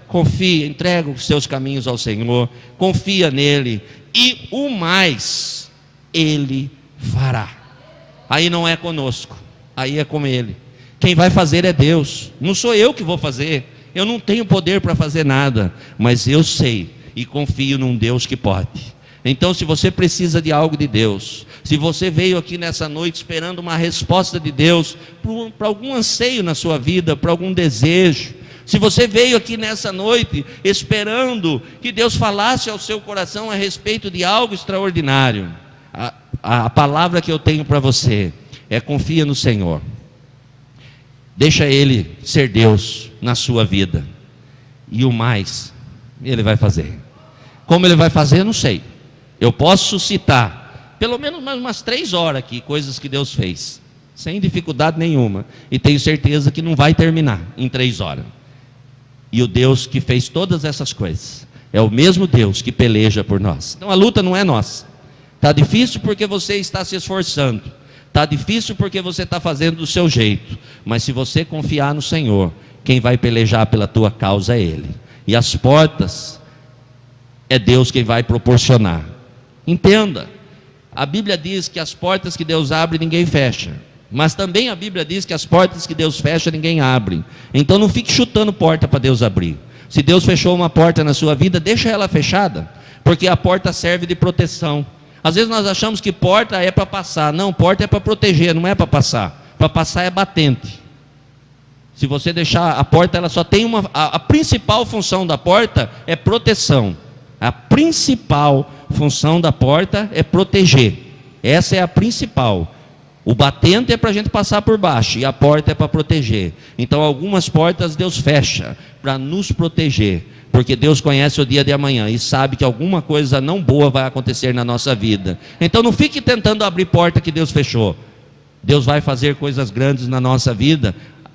confia, entrega os seus caminhos ao Senhor, confia nele, e o mais ele fará. Aí não é conosco, aí é com ele. Quem vai fazer é Deus, não sou eu que vou fazer. Eu não tenho poder para fazer nada, mas eu sei e confio num Deus que pode. Então, se você precisa de algo de Deus, se você veio aqui nessa noite esperando uma resposta de Deus para algum anseio na sua vida, para algum desejo, se você veio aqui nessa noite esperando que Deus falasse ao seu coração a respeito de algo extraordinário, a palavra que eu tenho para você é: confia no Senhor, deixa Ele ser Deus na sua vida, e o mais Ele vai fazer. Como Ele vai fazer, eu não sei. Eu posso citar pelo menos mais umas 3 horas aqui, coisas que Deus fez, sem dificuldade nenhuma, e tenho certeza que não vai terminar em 3 horas. E o Deus que fez todas essas coisas é o mesmo Deus que peleja por nós. Então a luta não é nossa. Está difícil porque você está se esforçando, está difícil porque você está fazendo do seu jeito, mas se você confiar no Senhor, quem vai pelejar pela tua causa é Ele, e as portas é Deus quem vai proporcionar. Entenda, a Bíblia diz que as portas que Deus abre ninguém fecha, mas também a Bíblia diz que as portas que Deus fecha ninguém abre. Então não fique chutando porta para Deus abrir. Se Deus fechou uma porta na sua vida, deixa ela fechada, porque a porta serve de proteção. Às vezes nós achamos que porta é para passar. Não, porta é para proteger, não é para passar. Para passar é batente. Se você deixar a porta, ela só tem a principal função da porta é proteção. A principal função da porta é proteger. Essa é a principal. O batente é para a gente passar por baixo, e a porta é para proteger. Então algumas portas Deus fecha para nos proteger, porque Deus conhece o dia de amanhã e sabe que alguma coisa não boa vai acontecer na nossa vida. Então não fique tentando abrir porta que Deus fechou. Deus vai fazer coisas grandes na nossa vida,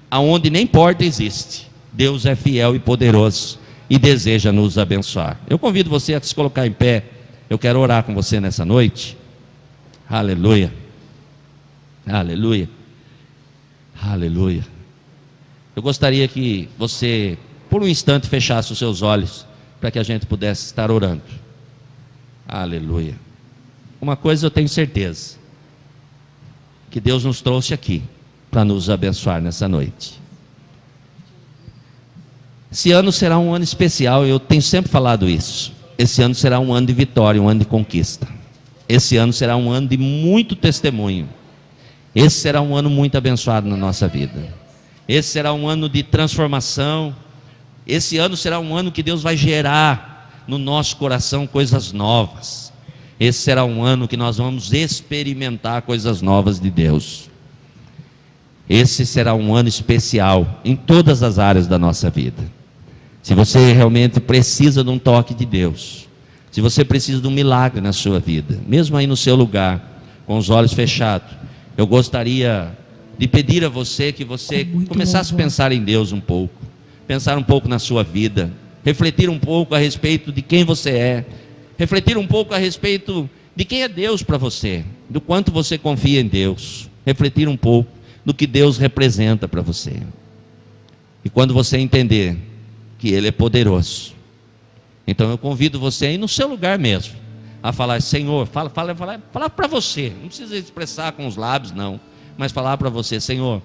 aonde nem porta existe. Deus é fiel e poderoso e deseja nos abençoar. Eu convido você a se colocar em pé. Eu quero orar com você nessa noite. Aleluia. Aleluia. Aleluia. Eu gostaria que você, por um instante, fechasse os seus olhos, para que a gente pudesse estar orando. Aleluia. Uma coisa eu tenho certeza, que Deus nos trouxe aqui para nos abençoar nessa noite. Esse ano será um ano especial, eu tenho sempre falado isso. Esse ano será um ano de vitória, um ano de conquista. Esse ano será um ano de muito testemunho. Esse será um ano muito abençoado na nossa vida. Esse será um ano de transformação. Esse ano será um ano que Deus vai gerar no nosso coração coisas novas. Esse será um ano que nós vamos experimentar coisas novas de Deus. Esse será um ano especial em todas as áreas da nossa vida. Se você realmente precisa de um toque de Deus, se você precisa de um milagre na sua vida, mesmo aí no seu lugar, com os olhos fechados, eu gostaria de pedir a você que você começasse a pensar em Deus um pouco, pensar um pouco na sua vida, refletir um pouco a respeito de quem você é, refletir um pouco a respeito de quem é Deus para você, do quanto você confia em Deus, refletir um pouco do que Deus representa para você. E quando você entender que Ele é poderoso, então eu convido você a ir no seu lugar mesmo, a falar: Senhor, fala para você, não precisa expressar com os lábios não, mas falar para você: Senhor,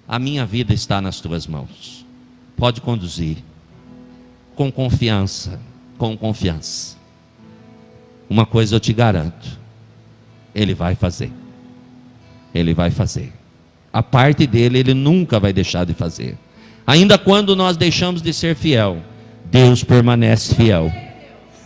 a minha vida está nas tuas mãos, pode conduzir, com confiança, com confiança. Uma coisa eu te garanto, Ele vai fazer, Ele vai fazer, a parte dele Ele nunca vai deixar de fazer. Ainda quando nós deixamos de ser fiel, Deus permanece fiel.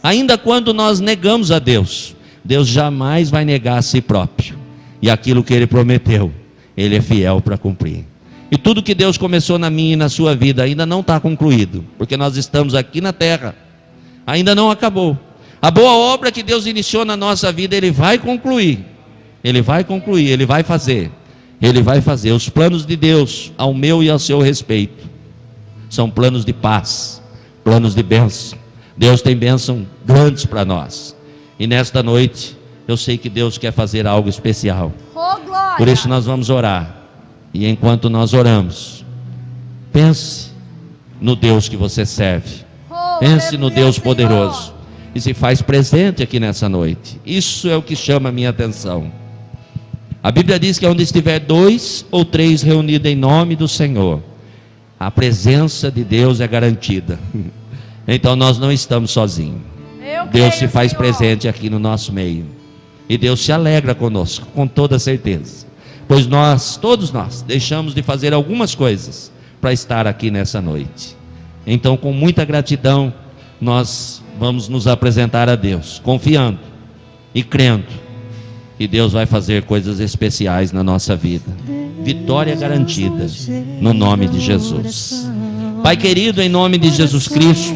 Ainda quando nós negamos a Deus, Deus jamais vai negar a si próprio. E aquilo que Ele prometeu, Ele é fiel para cumprir. E tudo que Deus começou na minha e na sua vida ainda não está concluído, porque nós estamos aqui na terra, ainda não acabou. A boa obra que Deus iniciou na nossa vida, Ele vai concluir. Ele vai concluir, Ele vai fazer. Ele vai fazer. Os planos de Deus ao meu e ao seu respeito são planos de paz, planos de bênção. Deus tem bênção grandes para nós. E nesta noite, eu sei que Deus quer fazer algo especial. Por isso nós vamos orar. E enquanto nós oramos, pense no Deus que você serve. Pense no Deus poderoso. E se faz presente aqui nessa noite. Isso é o que chama a minha atenção. A Bíblia diz que onde estiver 2 ou 3 reunidos em nome do Senhor, a presença de Deus é garantida. Então nós não estamos sozinhos. Deus se faz presente aqui no nosso meio. E Deus se alegra conosco, com toda certeza. Pois nós, todos nós, deixamos de fazer algumas coisas para estar aqui nessa noite. Então, com muita gratidão, nós vamos nos apresentar a Deus, confiando e crendo que Deus vai fazer coisas especiais na nossa vida. Vitória garantida, no nome de Jesus. Pai querido, em nome de Jesus Cristo,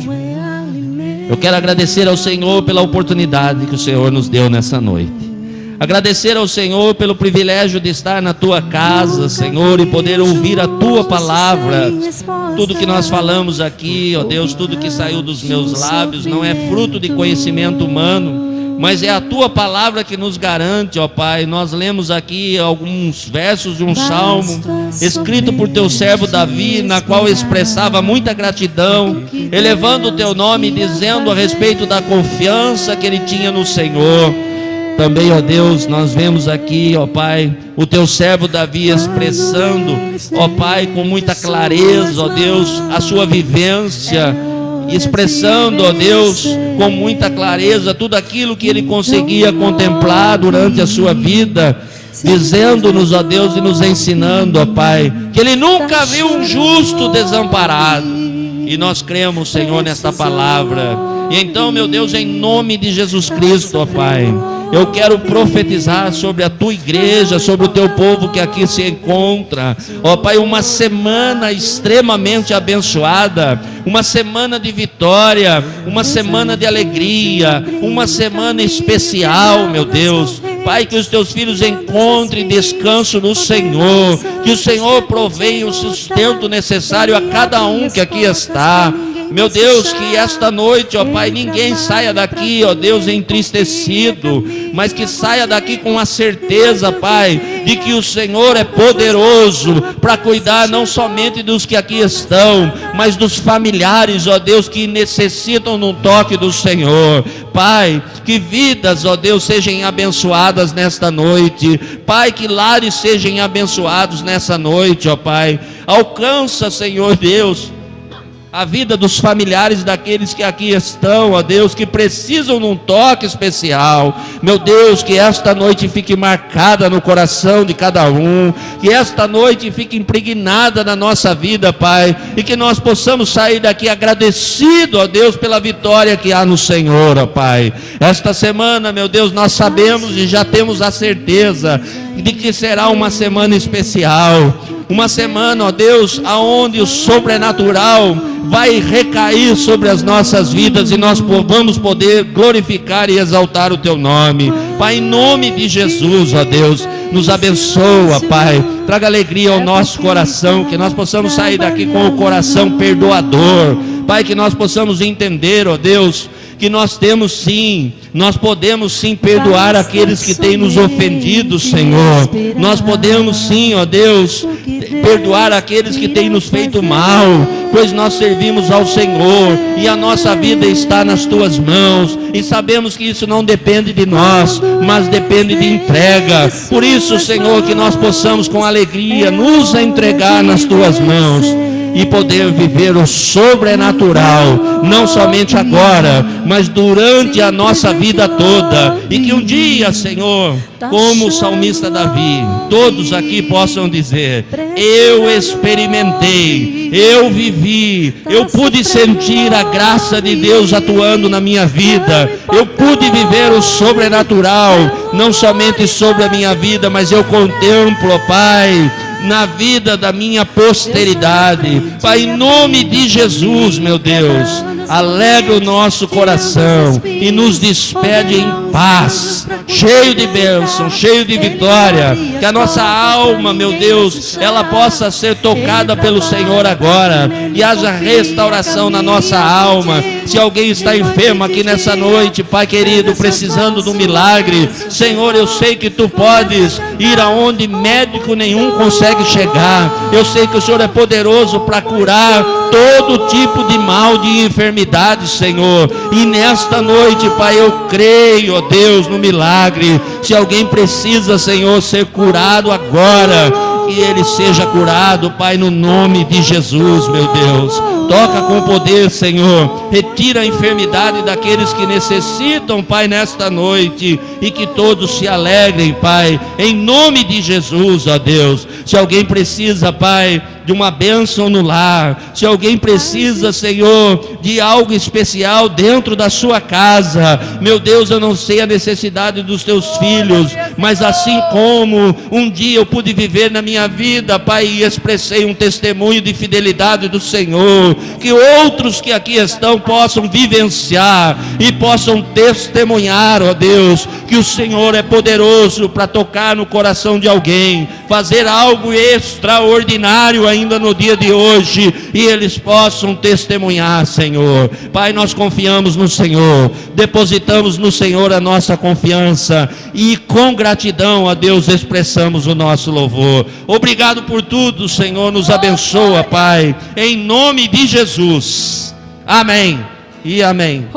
eu quero agradecer ao Senhor pela oportunidade que o Senhor nos deu nessa noite. Agradecer ao Senhor pelo privilégio de estar na Tua casa, Senhor, e poder ouvir a Tua palavra. Tudo que nós falamos aqui, ó Deus, tudo que saiu dos meus lábios não é fruto de conhecimento humano, mas é a Tua palavra que nos garante, ó Pai. Nós lemos aqui alguns versos de um salmo escrito por Teu servo Davi, na qual expressava muita gratidão, elevando o Teu nome, dizendo a respeito da confiança que ele tinha no Senhor. Também, ó Deus, nós vemos aqui, ó Pai, o Teu servo Davi expressando, ó Pai, com muita clareza, ó Deus, a sua vivência, expressando, ó Deus, com muita clareza tudo aquilo que ele conseguia contemplar durante a sua vida, dizendo-nos, ó Deus, e nos ensinando, ó Pai, que ele nunca viu um justo desamparado. E nós cremos, Senhor, nesta palavra. E então, meu Deus, em nome de Jesus Cristo, ó Pai, eu quero profetizar sobre a Tua igreja, sobre o Teu povo que aqui se encontra, ó Pai, uma semana extremamente abençoada, uma semana de vitória, uma semana de alegria, uma semana especial, meu Deus. Pai, que os Teus filhos encontrem descanso no Senhor, que o Senhor provenha o sustento necessário a cada um que aqui está. Meu Deus, que esta noite, ó Pai, ninguém saia daqui, ó Deus, entristecido, mas que saia daqui com a certeza, Pai, de que o Senhor é poderoso para cuidar não somente dos que aqui estão, mas dos familiares, ó Deus, que necessitam de um toque do Senhor. Pai, que vidas, ó Deus, sejam abençoadas nesta noite. Pai, que lares sejam abençoados nessa noite, ó Pai. Alcança, Senhor Deus, a vida dos familiares daqueles que aqui estão, ó Deus, que precisam de um toque especial. Meu Deus, que esta noite fique marcada no coração de cada um, que esta noite fique impregnada na nossa vida, Pai, e que nós possamos sair daqui agradecido, ó Deus, pela vitória que há no Senhor, ó Pai. Esta semana, meu Deus, nós sabemos e já temos a certeza de que será uma semana especial, uma semana, ó Deus, aonde o sobrenatural vai recair sobre as nossas vidas e nós vamos poder glorificar e exaltar o Teu nome. Pai, em nome de Jesus, ó Deus, nos abençoa, Pai, traga alegria ao nosso coração, que nós possamos sair daqui com o coração perdoador, Pai, que nós possamos entender, ó Deus, que nós temos sim, nós podemos sim perdoar aqueles que têm nos ofendido, Senhor. Nós podemos sim, ó Deus, perdoar aqueles que têm nos feito mal, pois nós servimos ao Senhor e a nossa vida está nas Tuas mãos, e sabemos que isso não depende de nós, mas depende de entrega. Por isso, Senhor, que nós possamos com alegria nos entregar nas Tuas mãos e poder viver o sobrenatural, não somente agora, mas durante a nossa vida toda. E que um dia, Senhor, como o salmista Davi, todos aqui possam dizer: eu experimentei, eu vivi, eu pude sentir a graça de Deus atuando na minha vida, eu pude viver o sobrenatural, não somente sobre a minha vida, mas eu contemplo, Pai, na vida da minha posteridade. Pai, em nome de Jesus, meu Deus, alegra o nosso coração e nos despede em paz, cheio de bênção, cheio de vitória. Que a nossa alma, meu Deus, ela possa ser tocada pelo Senhor agora e haja restauração na nossa alma. Se alguém está enfermo aqui nessa noite, Pai querido, precisando de um milagre, Senhor, eu sei que Tu podes ir aonde médico nenhum consegue chegar. Eu sei que o Senhor é poderoso para curar todo tipo de mal, de enfermidade, Senhor. E nesta noite, Pai, eu creio, ó Deus, no milagre. Se alguém precisa, Senhor, ser curado agora, que ele seja curado, Pai, no nome de Jesus, meu Deus. Toca com poder, Senhor. Retira a enfermidade daqueles que necessitam, Pai, nesta noite. E que todos se alegrem, Pai, em nome de Jesus, ó Deus. Se alguém precisa, Pai, de uma bênção no lar, se alguém precisa, Senhor, de algo especial dentro da sua casa, meu Deus, eu não sei a necessidade dos teus filhos, mas assim como um dia eu pude viver na minha vida, Pai, e expressei um testemunho de fidelidade do Senhor, que outros que aqui estão possam vivenciar e possam testemunhar, ó Deus, que o Senhor é poderoso para tocar no coração de alguém, fazer algo extraordinário ainda no dia de hoje, e eles possam testemunhar, Senhor. Pai, nós confiamos no Senhor, depositamos no Senhor a nossa confiança, e com gratidão a Deus expressamos o nosso louvor. Obrigado por tudo, Senhor, nos abençoa, Pai, em nome de Jesus. Amém e amém.